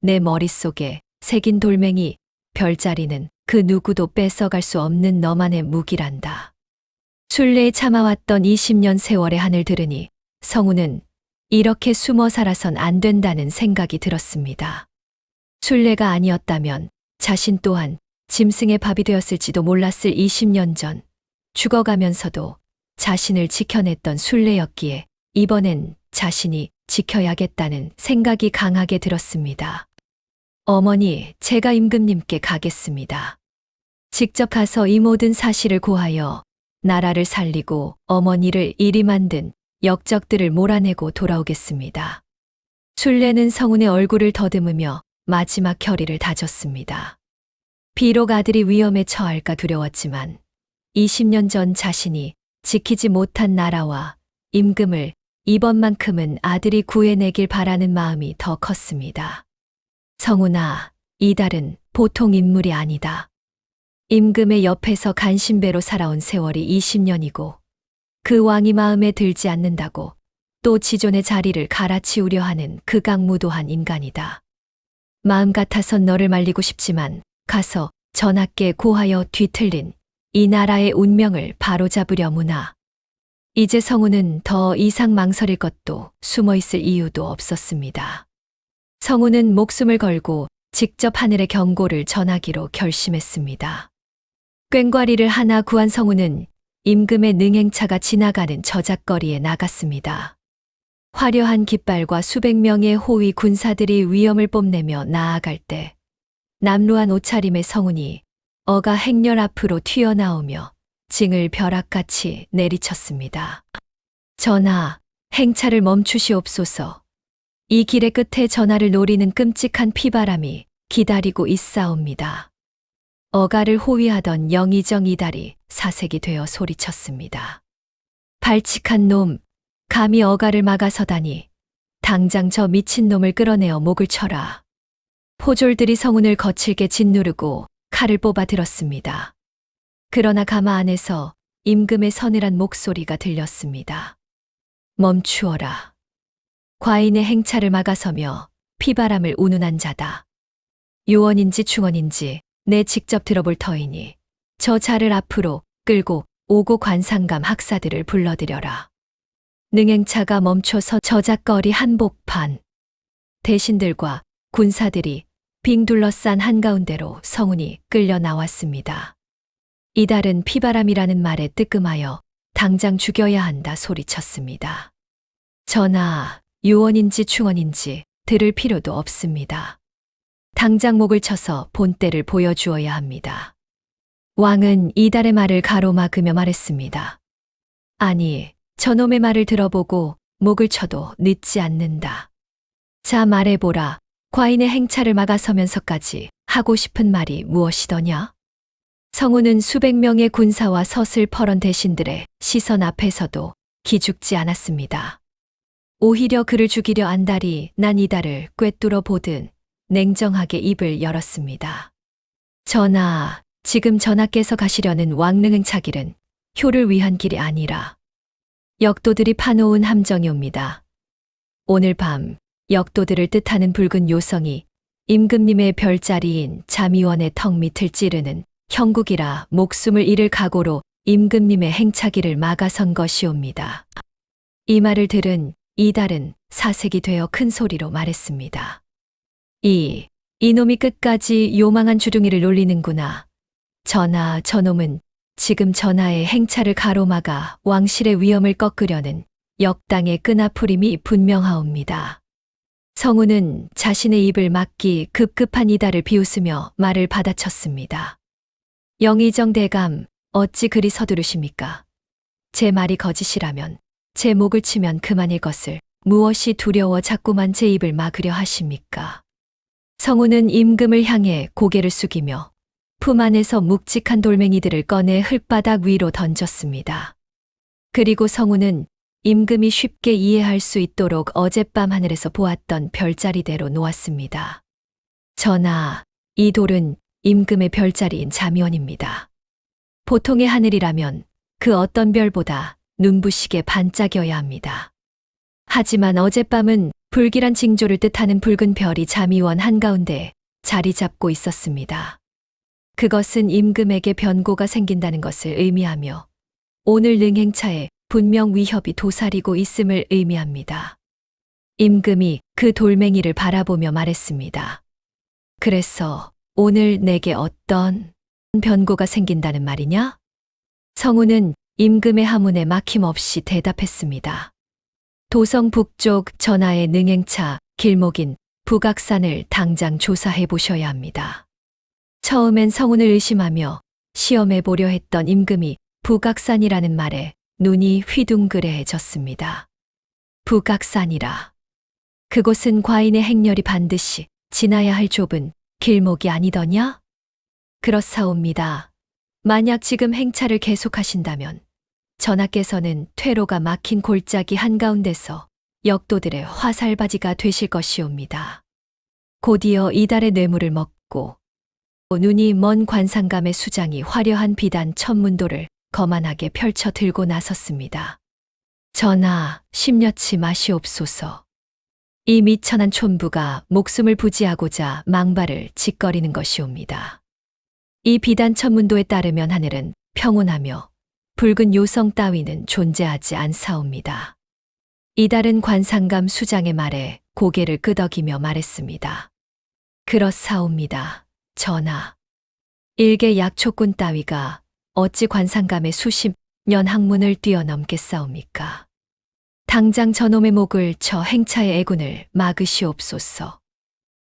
내 머릿속에 새긴 돌멩이, 별자리는 그 누구도 뺏어갈 수 없는 너만의 무기란다. 순례에 참아왔던 20년 세월의 하늘 들으니 성운은 이렇게 숨어 살아선 안 된다는 생각이 들었습니다. 순례가 아니었다면 자신 또한 짐승의 밥이 되었을지도 몰랐을 20년 전 죽어가면서도 자신을 지켜냈던 순례였기에 이번엔 자신이 지켜야겠다는 생각이 강하게 들었습니다. 어머니, 제가 임금님께 가겠습니다. 직접 가서 이 모든 사실을 고하여 나라를 살리고 어머니를 이리 만든 역적들을 몰아내고 돌아오겠습니다. 순례는 성운의 얼굴을 더듬으며 마지막 결의를 다졌습니다. 비록 아들이 위험에 처할까 두려웠지만 20년 전 자신이 지키지 못한 나라와 임금을 이번만큼은 아들이 구해내길 바라는 마음이 더 컸습니다. 성운아, 이달은 보통 인물이 아니다. 임금의 옆에서 간신배로 살아온 세월이 20년이고 그 왕이 마음에 들지 않는다고 또 지존의 자리를 갈아치우려 하는 극악무도한 인간이다. 마음 같아선 너를 말리고 싶지만 가서 전하께 고하여 뒤틀린 이 나라의 운명을 바로잡으려무나. 이제 성운은 더 이상 망설일 것도 숨어있을 이유도 없었습니다. 성운은 목숨을 걸고 직접 하늘의 경고를 전하기로 결심했습니다. 꽹과리를 하나 구한 성운은 임금의 능행차가 지나가는 저작거리에 나갔습니다. 화려한 깃발과 수백 명의 호위 군사들이 위엄을 뽐내며 나아갈 때 남루한 옷차림의 성운이 어가 행렬 앞으로 튀어나오며 징을 벼락같이 내리쳤습니다. 전하, 행차를 멈추시옵소서. 이 길의 끝에 전하를 노리는 끔찍한 피바람이 기다리고 있사옵니다. 어가를 호위하던 영의정 이달이 사색이 되어 소리쳤습니다. 발칙한 놈, 감히 어가를 막아서다니. 당장 저 미친놈을 끌어내어 목을 쳐라. 포졸들이 성운을 거칠게 짓누르고 칼을 뽑아 들었습니다. 그러나 가마 안에서 임금의 서늘한 목소리가 들렸습니다. 멈추어라. 과인의 행차를 막아서며 피바람을 운운한 자다. 요원인지 충원인지 내 직접 들어볼 터이니 저 자를 앞으로 끌고 오고 관상감 학사들을 불러들여라. 능행차가 멈춰서 저작거리 한복판. 대신들과 군사들이 빙 둘러싼 한가운데로 성운이 끌려 나왔습니다. 이달은 피바람이라는 말에 뜨끔하여 당장 죽여야 한다 소리쳤습니다. 전하, 요원인지 충원인지 들을 필요도 없습니다. 당장 목을 쳐서 본때를 보여주어야 합니다. 왕은 이달의 말을 가로막으며 말했습니다. 아니, 저놈의 말을 들어보고 목을 쳐도 늦지 않는다. 자, 말해보라. 과인의 행차를 막아서면서까지 하고 싶은 말이 무엇이더냐? 성운은 수백 명의 군사와 서슬퍼런 대신들의 시선 앞에서도 기죽지 않았습니다. 오히려 그를 죽이려 안달이 난 이달을 꿰뚫어 보듯 냉정하게 입을 열었습니다. 전하, 지금 전하께서 가시려는 왕능행차길은 효를 위한 길이 아니라 역도들이 파놓은 함정이옵니다. 오늘 밤 역도들을 뜻하는 붉은 요성이 임금님의 별자리인 잠의원의 턱 밑을 찌르는 형국이라 목숨을 잃을 각오로 임금님의 행차길을 막아선 것이옵니다. 이 말을 들은 이달은 사색이 되어 큰 소리로 말했습니다. 이놈이 끝까지 요망한 주둥이를 놀리는구나. 전하, 저놈은 지금 전하의 행차를 가로막아 왕실의 위엄을 꺾으려는 역당의 끈아풀임이 분명하옵니다. 성운은 자신의 입을 막기 급급한 이달을 비웃으며 말을 받아쳤습니다. 영의정 대감, 어찌 그리 서두르십니까? 제 말이 거짓이라면 제 목을 치면 그만일 것을 무엇이 두려워 자꾸만 제 입을 막으려 하십니까? 성운은 임금을 향해 고개를 숙이며 품 안에서 묵직한 돌멩이들을 꺼내 흙바닥 위로 던졌습니다. 그리고 성운은 임금이 쉽게 이해할 수 있도록 어젯밤 하늘에서 보았던 별자리대로 놓았습니다. 전하, 이 돌은 임금의 별자리인 잠의원입니다. 보통의 하늘이라면 그 어떤 별보다 눈부시게 반짝여야 합니다. 하지만 어젯밤은 불길한 징조를 뜻하는 붉은 별이 잠의원 한가운데 자리 잡고 있었습니다. 그것은 임금에게 변고가 생긴다는 것을 의미하며 오늘 능행차에 분명 위협이 도사리고 있음을 의미합니다. 임금이 그 돌멩이를 바라보며 말했습니다. 그래서 오늘 내게 어떤 변고가 생긴다는 말이냐? 성운은 임금의 하문에 막힘없이 대답했습니다. 도성 북쪽 전하의 능행차 길목인 북악산을 당장 조사해 보셔야 합니다. 처음엔 성운을 의심하며 시험해 보려 했던 임금이 북악산이라는 말에 눈이 휘둥그레해졌습니다. 북악산이라. 그곳은 과인의 행렬이 반드시 지나야 할 좁은 길목이 아니더냐? 그렇사옵니다. 만약 지금 행차를 계속하신다면 전하께서는 퇴로가 막힌 골짜기 한가운데서 역도들의 화살바지가 되실 것이옵니다. 곧이어 이달의 뇌물을 먹고 눈이 먼 관상감의 수장이 화려한 비단 천문도를 거만하게 펼쳐 들고 나섰습니다. 전하, 심려치 마시옵소서. 이 미천한 촌부가 목숨을 부지하고자 망발을 짓거리는 것이옵니다. 이 비단 천문도에 따르면 하늘은 평온하며 붉은 요성 따위는 존재하지 않사옵니다. 이달은 관상감 수장의 말에 고개를 끄덕이며 말했습니다. 그렇사옵니다. 전하. 일개 약초꾼 따위가 어찌 관상감의 수십 년 학문을 뛰어넘겠사옵니까? 당장 저놈의 목을 저 행차의 애군을 막으시옵소서.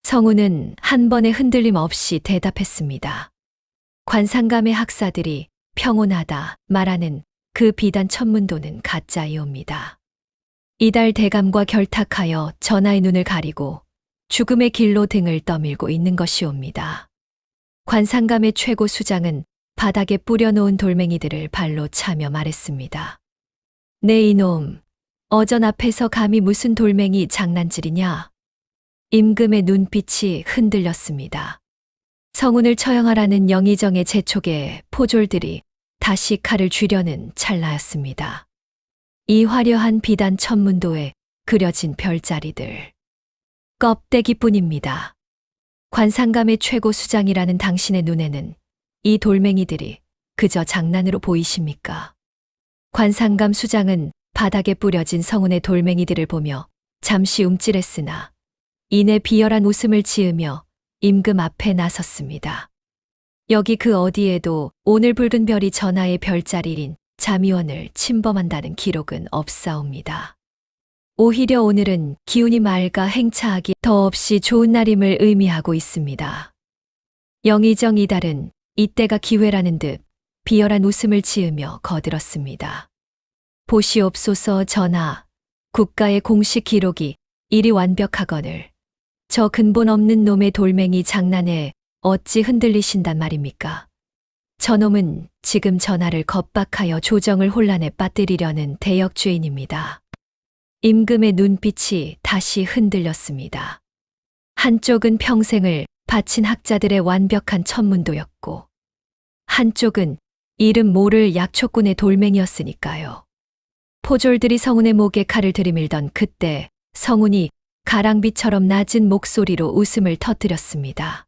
성우는 한 번의 흔들림 없이 대답했습니다. 관상감의 학사들이 평온하다 말하는 그 비단 천문도는 가짜이옵니다. 이달 대감과 결탁하여 전하의 눈을 가리고 죽음의 길로 등을 떠밀고 있는 것이옵니다. 관상감의 최고 수장은 바닥에 뿌려놓은 돌멩이들을 발로 차며 말했습니다. 네 이놈, 어전 앞에서 감히 무슨 돌멩이 장난질이냐? 임금의 눈빛이 흔들렸습니다. 성운을 처형하라는 영의정의 재촉에 포졸들이 다시 칼을 쥐려는 찰나였습니다. 이 화려한 비단 천문도에 그려진 별자리들. 껍데기뿐입니다. 관상감의 최고 수장이라는 당신의 눈에는 이 돌멩이들이 그저 장난으로 보이십니까? 관상감 수장은 바닥에 뿌려진 성운의 돌멩이들을 보며 잠시 움찔했으나 이내 비열한 웃음을 지으며 임금 앞에 나섰습니다. 여기 그 어디에도 오늘 붉은 별이 전하의 별자리인 자미원을 침범한다는 기록은 없사옵니다. 오히려 오늘은 기운이 맑아 행차하기 더없이 좋은 날임을 의미하고 있습니다. 영의정 이달은 이때가 기회라는 듯 비열한 웃음을 지으며 거들었습니다. 보시옵소서 전하, 국가의 공식 기록이 이리 완벽하거늘 저 근본 없는 놈의 돌멩이 장난에 어찌 흔들리신단 말입니까? 저놈은 지금 전하를 겁박하여 조정을 혼란에 빠뜨리려는 대역죄인입니다. 임금의 눈빛이 다시 흔들렸습니다. 한쪽은 평생을 바친 학자들의 완벽한 천문도였고 한쪽은 이름 모를 약초꾼의 돌멩이였으니까요. 포졸들이 성운의 목에 칼을 들이밀던 그때 성운이 가랑비처럼 낮은 목소리로 웃음을 터뜨렸습니다.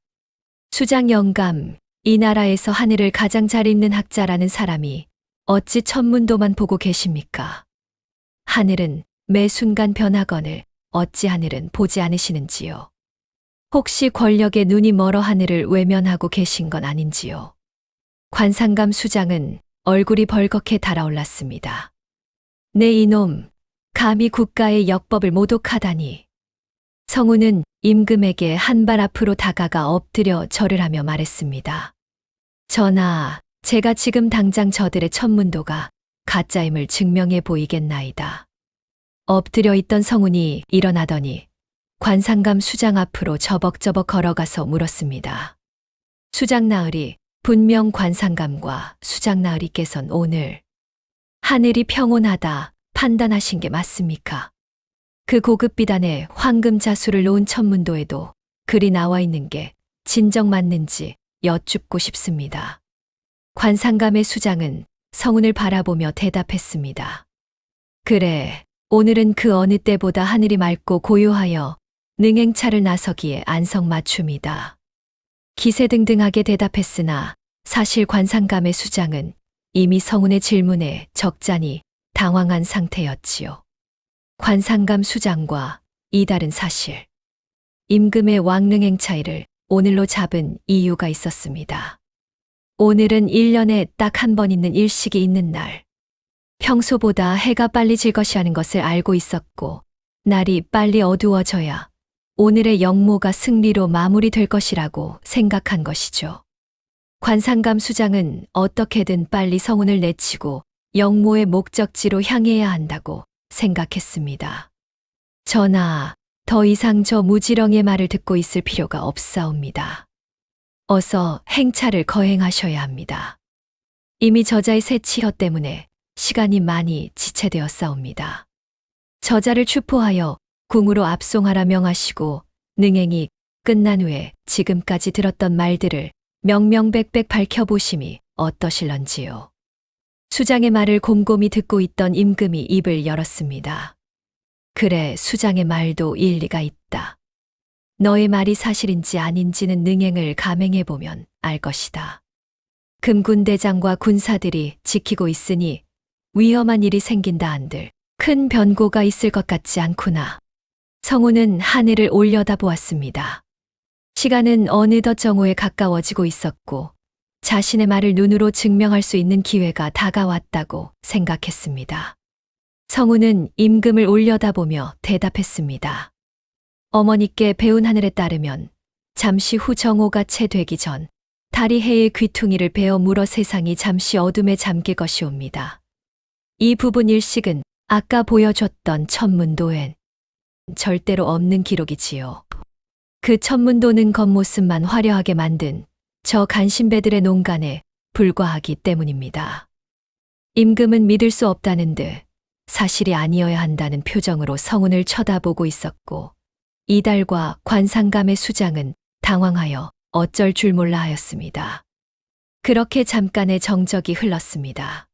수장 영감, 이 나라에서 하늘을 가장 잘 읽는 학자라는 사람이 어찌 천문도만 보고 계십니까? 하늘은 매 순간 변하거늘 어찌 하늘은 보지 않으시는지요? 혹시 권력의 눈이 멀어 하늘을 외면하고 계신 건 아닌지요? 관상감 수장은 얼굴이 벌겋게 달아올랐습니다. 네 이놈, 감히 국가의 역법을 모독하다니. 성우는 임금에게 한 발 앞으로 다가가 엎드려 절을 하며 말했습니다. 전하, 제가 지금 당장 저들의 천문도가 가짜임을 증명해 보이겠나이다. 엎드려 있던 성운이 일어나더니 관상감 수장 앞으로 저벅저벅 걸어가서 물었습니다. 수장 나으리, 분명 관상감과 수장 나으리께선 오늘 하늘이 평온하다 판단하신 게 맞습니까? 그 고급 비단에 황금 자수를 놓은 천문도에도 글이 나와 있는 게 진정 맞는지 여쭙고 싶습니다. 관상감의 수장은 성운을 바라보며 대답했습니다. 그래, 오늘은 그 어느 때보다 하늘이 맑고 고요하여 능행차를 나서기에 안성맞춤이다. 기세등등하게 대답했으나 사실 관상감의 수장은 이미 성운의 질문에 적잖이 당황한 상태였지요. 관상감 수장과 이달은 사실 임금의 왕능행차일을 오늘로 잡은 이유가 있었습니다. 오늘은 1년에 딱 한 번 있는 일식이 있는 날. 평소보다 해가 빨리 질 것이라는 것을 알고 있었고 날이 빨리 어두워져야 오늘의 역모가 승리로 마무리될 것이라고 생각한 것이죠. 관상감 수장은 어떻게든 빨리 성운을 내치고 영모의 목적지로 향해야 한다고 생각했습니다. 전하, 더 이상 저 무지렁이의 말을 듣고 있을 필요가 없사옵니다. 어서 행차를 거행하셔야 합니다. 이미 저자의 새치혀 때문에 시간이 많이 지체되었사옵니다. 저자를 추포하여 궁으로 압송하라 명하시고 능행이 끝난 후에 지금까지 들었던 말들을 명명백백 밝혀보심이 어떠실런지요. 수장의 말을 곰곰이 듣고 있던 임금이 입을 열었습니다. 그래, 수장의 말도 일리가 있다. 너의 말이 사실인지 아닌지는 능행을 감행해보면 알 것이다. 금군대장과 군사들이 지키고 있으니 위험한 일이 생긴다 한들 큰 변고가 있을 것 같지 않구나. 성우는 하늘을 올려다보았습니다. 시간은 어느덧 정오에 가까워지고 있었고 자신의 말을 눈으로 증명할 수 있는 기회가 다가왔다고 생각했습니다. 성우는 임금을 올려다보며 대답했습니다. 어머니께 배운 하늘에 따르면 잠시 후 정오가 채 되기 전 달이 해의 귀퉁이를 베어 물어 세상이 잠시 어둠에 잠길 것이옵니다. 이 부분 일식은 아까 보여줬던 천문도엔 절대로 없는 기록이지요. 그 천문도는 겉모습만 화려하게 만든 저 간신배들의 농간에 불과하기 때문입니다. 임금은 믿을 수 없다는 듯 사실이 아니어야 한다는 표정으로 성운을 쳐다보고 있었고 이달과 관상감의 수장은 당황하여 어쩔 줄 몰라 하였습니다. 그렇게 잠깐의 정적이 흘렀습니다.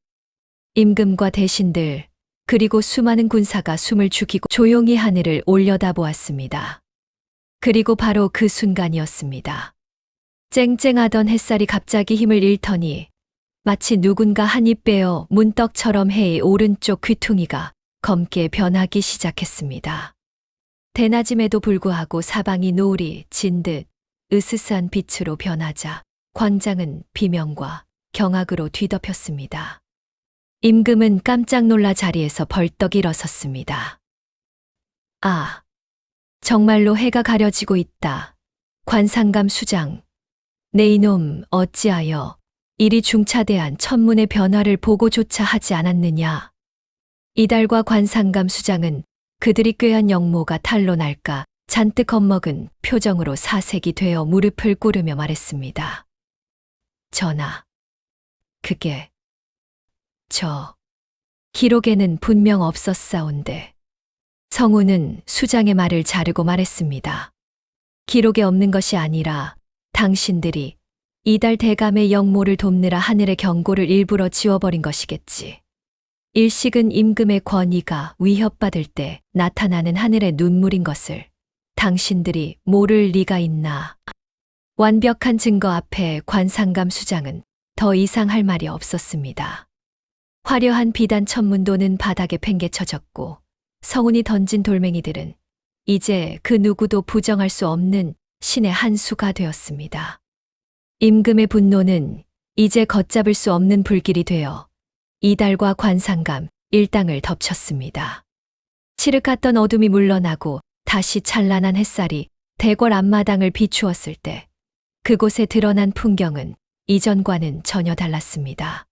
임금과 대신들 그리고 수많은 군사가 숨을 죽이고 조용히 하늘을 올려다보았습니다. 그리고 바로 그 순간이었습니다. 쨍쨍하던 햇살이 갑자기 힘을 잃더니 마치 누군가 한 입 빼어 문떡처럼 해의 오른쪽 귀퉁이가 검게 변하기 시작했습니다. 대낮임에도 불구하고 사방이 노을이 진 듯 으스스한 빛으로 변하자 광장은 비명과 경악으로 뒤덮였습니다. 임금은 깜짝 놀라 자리에서 벌떡 일어섰습니다. 아, 정말로 해가 가려지고 있다. 관상감 수장, 내 이놈 어찌하여 이리 중차대한 천문의 변화를 보고조차 하지 않았느냐. 이달과 관상감 수장은 그들이 꾀한 영모가 탄로 날까 잔뜩 겁먹은 표정으로 사색이 되어 무릎을 꿇으며 말했습니다. 전하, 그게 저 기록에는 분명 없었사온데. 성우는 수장의 말을 자르고 말했습니다. 기록에 없는 것이 아니라 당신들이 이달 대감의 영모를 돕느라 하늘의 경고를 일부러 지워버린 것이겠지. 일식은 임금의 권위가 위협받을 때 나타나는 하늘의 눈물인 것을 당신들이 모를 리가 있나. 완벽한 증거 앞에 관상감 수장은 더 이상 할 말이 없었습니다. 화려한 비단 천문도는 바닥에 팽개쳐졌고 성운이 던진 돌멩이들은 이제 그 누구도 부정할 수 없는 신의 한 수가 되었습니다. 임금의 분노는 이제 걷잡을 수 없는 불길이 되어 이달과 관상감 일당을 덮쳤습니다. 칠흑했던 어둠이 물러나고 다시 찬란한 햇살이 대궐 앞마당을 비추었을 때 그곳에 드러난 풍경은 이전과는 전혀 달랐습니다.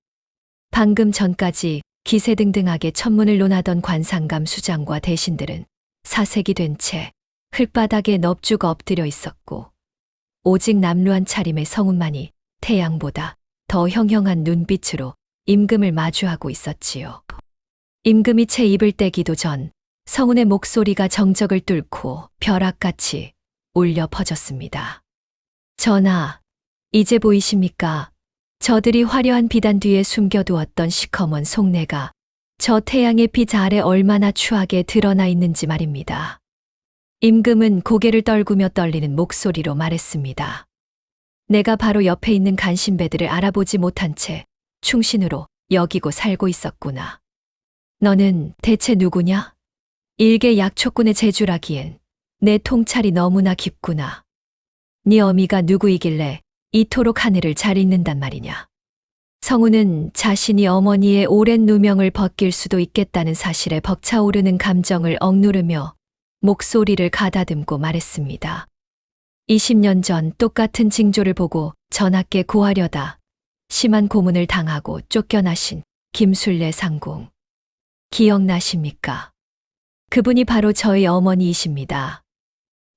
방금 전까지 기세등등하게 천문을 논하던 관상감 수장과 대신들은 사색이 된 채 흙바닥에 넙죽 엎드려 있었고 오직 남루한 차림의 성운만이 태양보다 더 형형한 눈빛으로 임금을 마주하고 있었지요. 임금이 채 입을 떼기도 전 성운의 목소리가 정적을 뚫고 벼락같이 울려 퍼졌습니다. 전하, 이제 보이십니까? 저들이 화려한 비단 뒤에 숨겨두었던 시커먼 속내가 저 태양의 빛 아래 얼마나 추하게 드러나 있는지 말입니다. 임금은 고개를 떨구며 떨리는 목소리로 말했습니다. 내가 바로 옆에 있는 간신배들을 알아보지 못한 채 충신으로 여기고 살고 있었구나. 너는 대체 누구냐? 일개 약초꾼의 제주라기엔 내 통찰이 너무나 깊구나. 네 어미가 누구이길래 이토록 하늘을 잘 읽는단 말이냐. 성우는 자신이 어머니의 오랜 누명을 벗길 수도 있겠다는 사실에 벅차오르는 감정을 억누르며 목소리를 가다듬고 말했습니다. 20년 전 똑같은 징조를 보고 전하께 고하려다 심한 고문을 당하고 쫓겨나신 김술래 상궁. 기억나십니까? 그분이 바로 저희 어머니이십니다.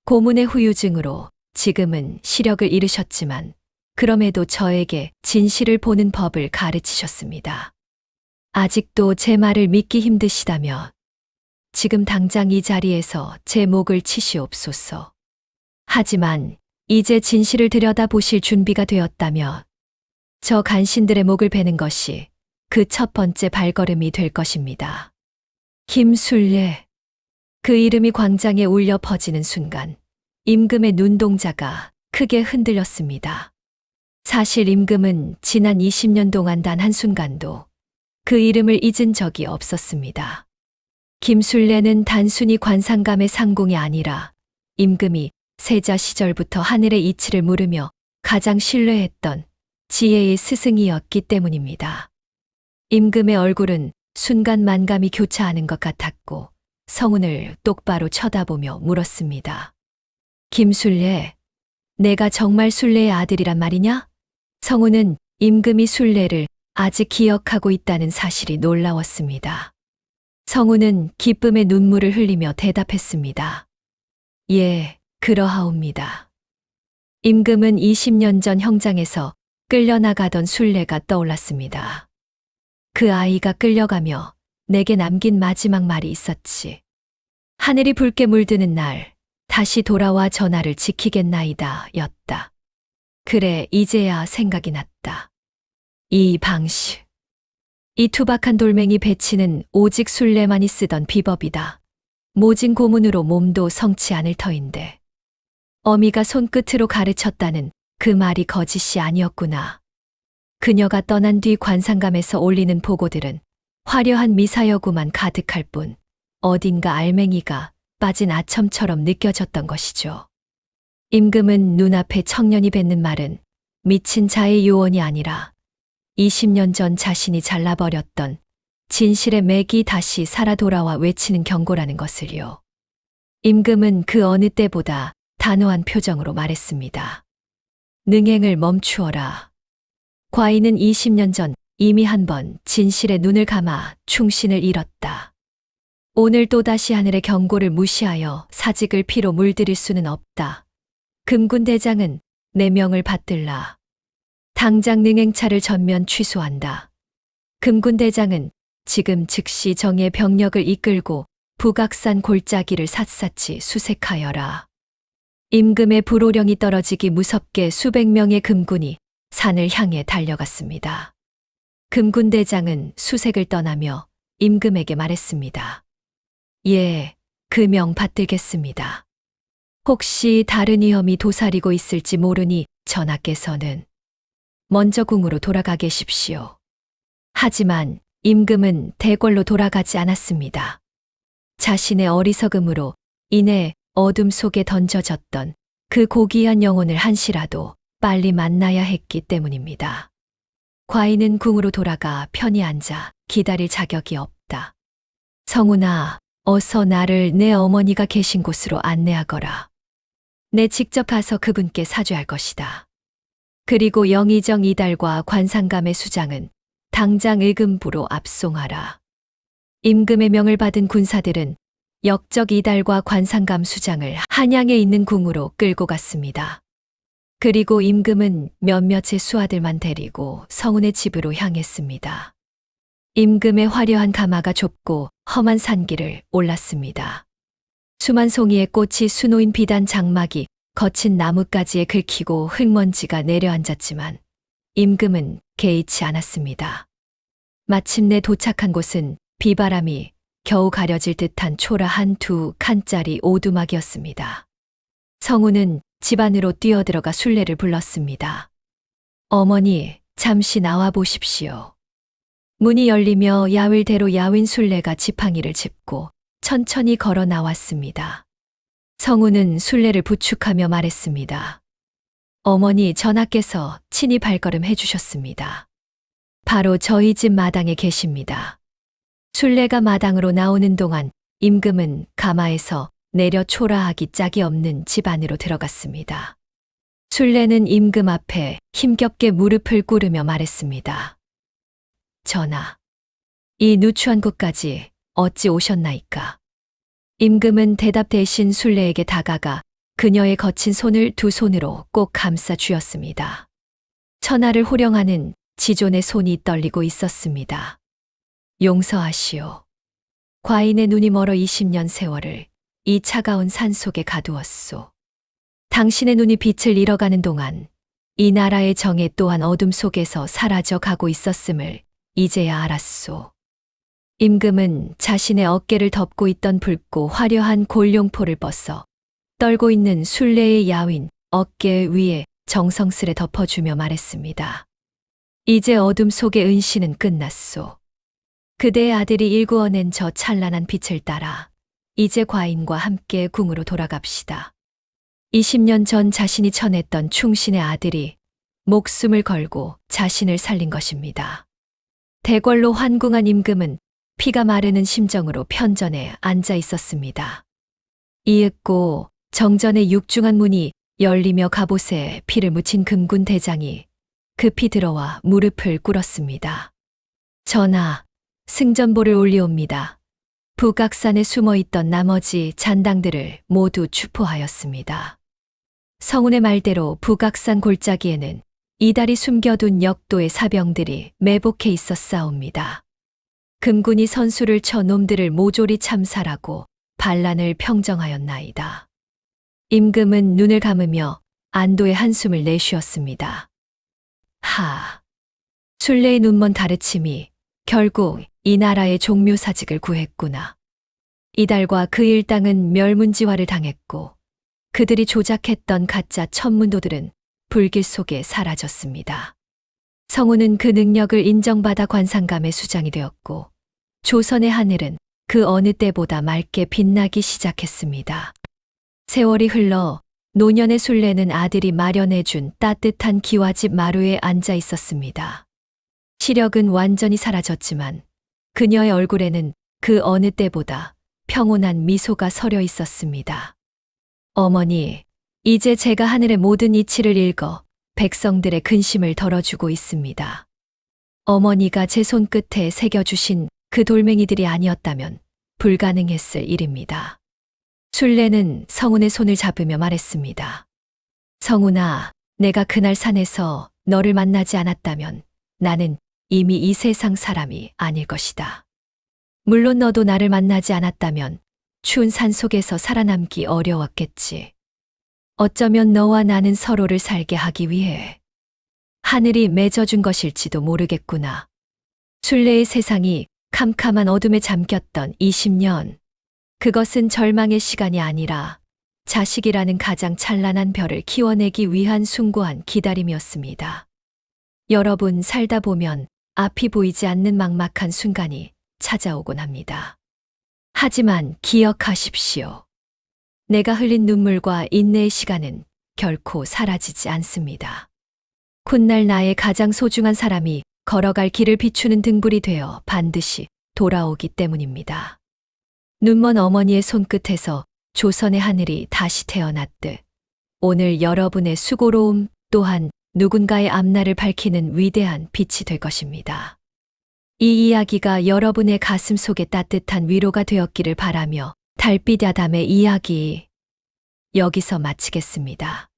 고문의 후유증으로 지금은 시력을 잃으셨지만 그럼에도 저에게 진실을 보는 법을 가르치셨습니다. 아직도 제 말을 믿기 힘드시다면 지금 당장 이 자리에서 제 목을 치시옵소서. 하지만 이제 진실을 들여다보실 준비가 되었다면 저 간신들의 목을 베는 것이 그 첫 번째 발걸음이 될 것입니다. 김술래. 그 이름이 광장에 울려 퍼지는 순간 임금의 눈동자가 크게 흔들렸습니다. 사실 임금은 지난 20년 동안 단 한순간도 그 이름을 잊은 적이 없었습니다. 김술래는 단순히 관상감의 상궁이 아니라 임금이 세자 시절부터 하늘의 이치를 물으며 가장 신뢰했던 지혜의 스승이었기 때문입니다. 임금의 얼굴은 순간 만감이 교차하는 것 같았고 성운을 똑바로 쳐다보며 물었습니다. 김술래, 내가 정말 술래의 아들이란 말이냐? 성운은 임금이 술래를 아직 기억하고 있다는 사실이 놀라웠습니다. 성운은 기쁨의 눈물을 흘리며 대답했습니다. 예, 그러하옵니다. 임금은 20년 전 형장에서 끌려나가던 술래가 떠올랐습니다. 그 아이가 끌려가며 내게 남긴 마지막 말이 있었지. 하늘이 붉게 물드는 날 다시 돌아와 전하를 지키겠나이다 였다. 그래, 이제야 생각이 났다. 이 방식. 이 투박한 돌멩이 배치는 오직 술래만이 쓰던 비법이다. 모진 고문으로 몸도 성치 않을 터인데. 어미가 손끝으로 가르쳤다는 그 말이 거짓이 아니었구나. 그녀가 떠난 뒤 관상감에서 올리는 보고들은 화려한 미사여구만 가득할 뿐 어딘가 알맹이가 빠진 아첨처럼 느껴졌던 것이죠. 임금은 눈앞에 청년이 뱉는 말은 미친 자의 요원이 아니라 20년 전 자신이 잘라버렸던 진실의 맥이 다시 살아 돌아와 외치는 경고라는 것을요. 임금은 그 어느 때보다 단호한 표정으로 말했습니다. 능행을 멈추어라. 과인은 20년 전 이미 한 번 진실의 눈을 감아 충신을 잃었다. 오늘 또다시 하늘의 경고를 무시하여 사직을 피로 물들일 수는 없다. 금군 대장은 내 명을 받들라. 당장 능행차를 전면 취소한다. 금군 대장은 지금 즉시 정예 병력을 이끌고 북악산 골짜기를 샅샅이 수색하여라. 임금의 불호령이 떨어지기 무섭게 수백 명의 금군이 산을 향해 달려갔습니다. 금군 대장은 수색을 떠나며 임금에게 말했습니다. 예, 그 명 받들겠습니다. 혹시 다른 위험이 도사리고 있을지 모르니 전하께서는 먼저 궁으로 돌아가 계십시오. 하지만 임금은 대궐로 돌아가지 않았습니다. 자신의 어리석음으로 인해 어둠 속에 던져졌던 그 고귀한 영혼을 한시라도 빨리 만나야 했기 때문입니다. 과인은 궁으로 돌아가 편히 앉아 기다릴 자격이 없다. 성운아, 어서 나를 내 어머니가 계신 곳으로 안내하거라. 내 직접 가서 그분께 사죄할 것이다. 그리고 영의정 이달과 관상감의 수장은 당장 의금부로 압송하라. 임금의 명을 받은 군사들은 역적 이달과 관상감 수장을 한양에 있는 궁으로 끌고 갔습니다. 그리고 임금은 몇몇의 수하들만 데리고 성운의 집으로 향했습니다. 임금의 화려한 가마가 좁고 험한 산길을 올랐습니다. 수만 송이의 꽃이 수놓인 비단 장막이 거친 나뭇가지에 긁히고 흙먼지가 내려앉았지만 임금은 개의치 않았습니다. 마침내 도착한 곳은 비바람이 겨우 가려질 듯한 초라한 두 칸짜리 오두막이었습니다. 성운은 집 안으로 뛰어들어가 술래를 불렀습니다. 어머니, 잠시 나와 보십시오. 문이 열리며 야윌대로 야윈 술래가 지팡이를 짚고 천천히 걸어 나왔습니다. 성운은 술래를 부축하며 말했습니다. 어머니, 전하께서 친히 발걸음 해주셨습니다. 바로 저희 집 마당에 계십니다. 술래가 마당으로 나오는 동안 임금은 가마에서 내려 초라하기 짝이 없는 집 안으로 들어갔습니다. 순례는 임금 앞에 힘겹게 무릎을 꿇으며 말했습니다. 전하, 이 누추한 곳까지 어찌 오셨나이까? 임금은 대답 대신 순례에게 다가가 그녀의 거친 손을 두 손으로 꼭 감싸 쥐었습니다. 천하를 호령하는 지존의 손이 떨리고 있었습니다. 용서하시오. 과인의 눈이 멀어 20년 세월을 이 차가운 산속에 가두었소. 당신의 눈이 빛을 잃어가는 동안 이 나라의 정예 또한 어둠 속에서 사라져 가고 있었음을 이제야 알았소. 임금은 자신의 어깨를 덮고 있던 붉고 화려한 골룡포를 벗어 떨고 있는 순례의 야윈 어깨 위에 정성스레 덮어주며 말했습니다. 이제 어둠 속의 은신은 끝났소. 그대의 아들이 일구어낸 저 찬란한 빛을 따라 이제 과인과 함께 궁으로 돌아갑시다. 20년 전 자신이 쳐냈던 충신의 아들이 목숨을 걸고 자신을 살린 것입니다. 대궐로 환궁한 임금은 피가 마르는 심정으로 편전에 앉아 있었습니다. 이윽고 정전의 육중한 문이 열리며 갑옷에 피를 묻힌 금군 대장이 급히 들어와 무릎을 꿇었습니다. 전하, 승전보를 올리옵니다. 북악산에 숨어있던 나머지 잔당들을 모두 추포하였습니다. 성운의 말대로 북악산 골짜기에는 이달이 숨겨둔 역도의 사병들이 매복해 있었사옵니다. 금군이 선수를 쳐 놈들을 모조리 참살하고 반란을 평정하였나이다. 임금은 눈을 감으며 안도의 한숨을 내쉬었습니다. 하, 순례의 눈먼 가르침이 결국 이 나라의 종묘사직을 구했구나. 이달과 그 일당은 멸문지화를 당했고 그들이 조작했던 가짜 천문도들은 불길 속에 사라졌습니다. 성운은 그 능력을 인정받아 관상감의 수장이 되었고 조선의 하늘은 그 어느 때보다 맑게 빛나기 시작했습니다. 세월이 흘러 노년의 순례는 아들이 마련해준 따뜻한 기와집 마루에 앉아 있었습니다. 시력은 완전히 사라졌지만 그녀의 얼굴에는 그 어느 때보다 평온한 미소가 서려 있었습니다. 어머니, 이제 제가 하늘의 모든 이치를 읽어 백성들의 근심을 덜어주고 있습니다. 어머니가 제 손끝에 새겨주신 그 돌멩이들이 아니었다면 불가능했을 일입니다. 순례는 성운의 손을 잡으며 말했습니다. 성운아, 내가 그날 산에서 너를 만나지 않았다면 나는 이미 이 세상 사람이 아닐 것이다. 물론 너도 나를 만나지 않았다면 추운 산 속에서 살아남기 어려웠겠지. 어쩌면 너와 나는 서로를 살게 하기 위해 하늘이 맺어준 것일지도 모르겠구나. 순례의 세상이 캄캄한 어둠에 잠겼던 20년. 그것은 절망의 시간이 아니라 자식이라는 가장 찬란한 별을 키워내기 위한 숭고한 기다림이었습니다. 여러분, 살다 보면 앞이 보이지 않는 막막한 순간이 찾아오곤 합니다. 하지만 기억하십시오. 내가 흘린 눈물과 인내의 시간은 결코 사라지지 않습니다. 훗날 나의 가장 소중한 사람이 걸어갈 길을 비추는 등불이 되어 반드시 돌아오기 때문입니다. 눈먼 어머니의 손끝에서 조선의 하늘이 다시 태어났듯 오늘 여러분의 수고로움 또한 누군가의 앞날을 밝히는 위대한 빛이 될 것입니다. 이 이야기가 여러분의 가슴 속에 따뜻한 위로가 되었기를 바라며 달빛 야담의 이야기 여기서 마치겠습니다.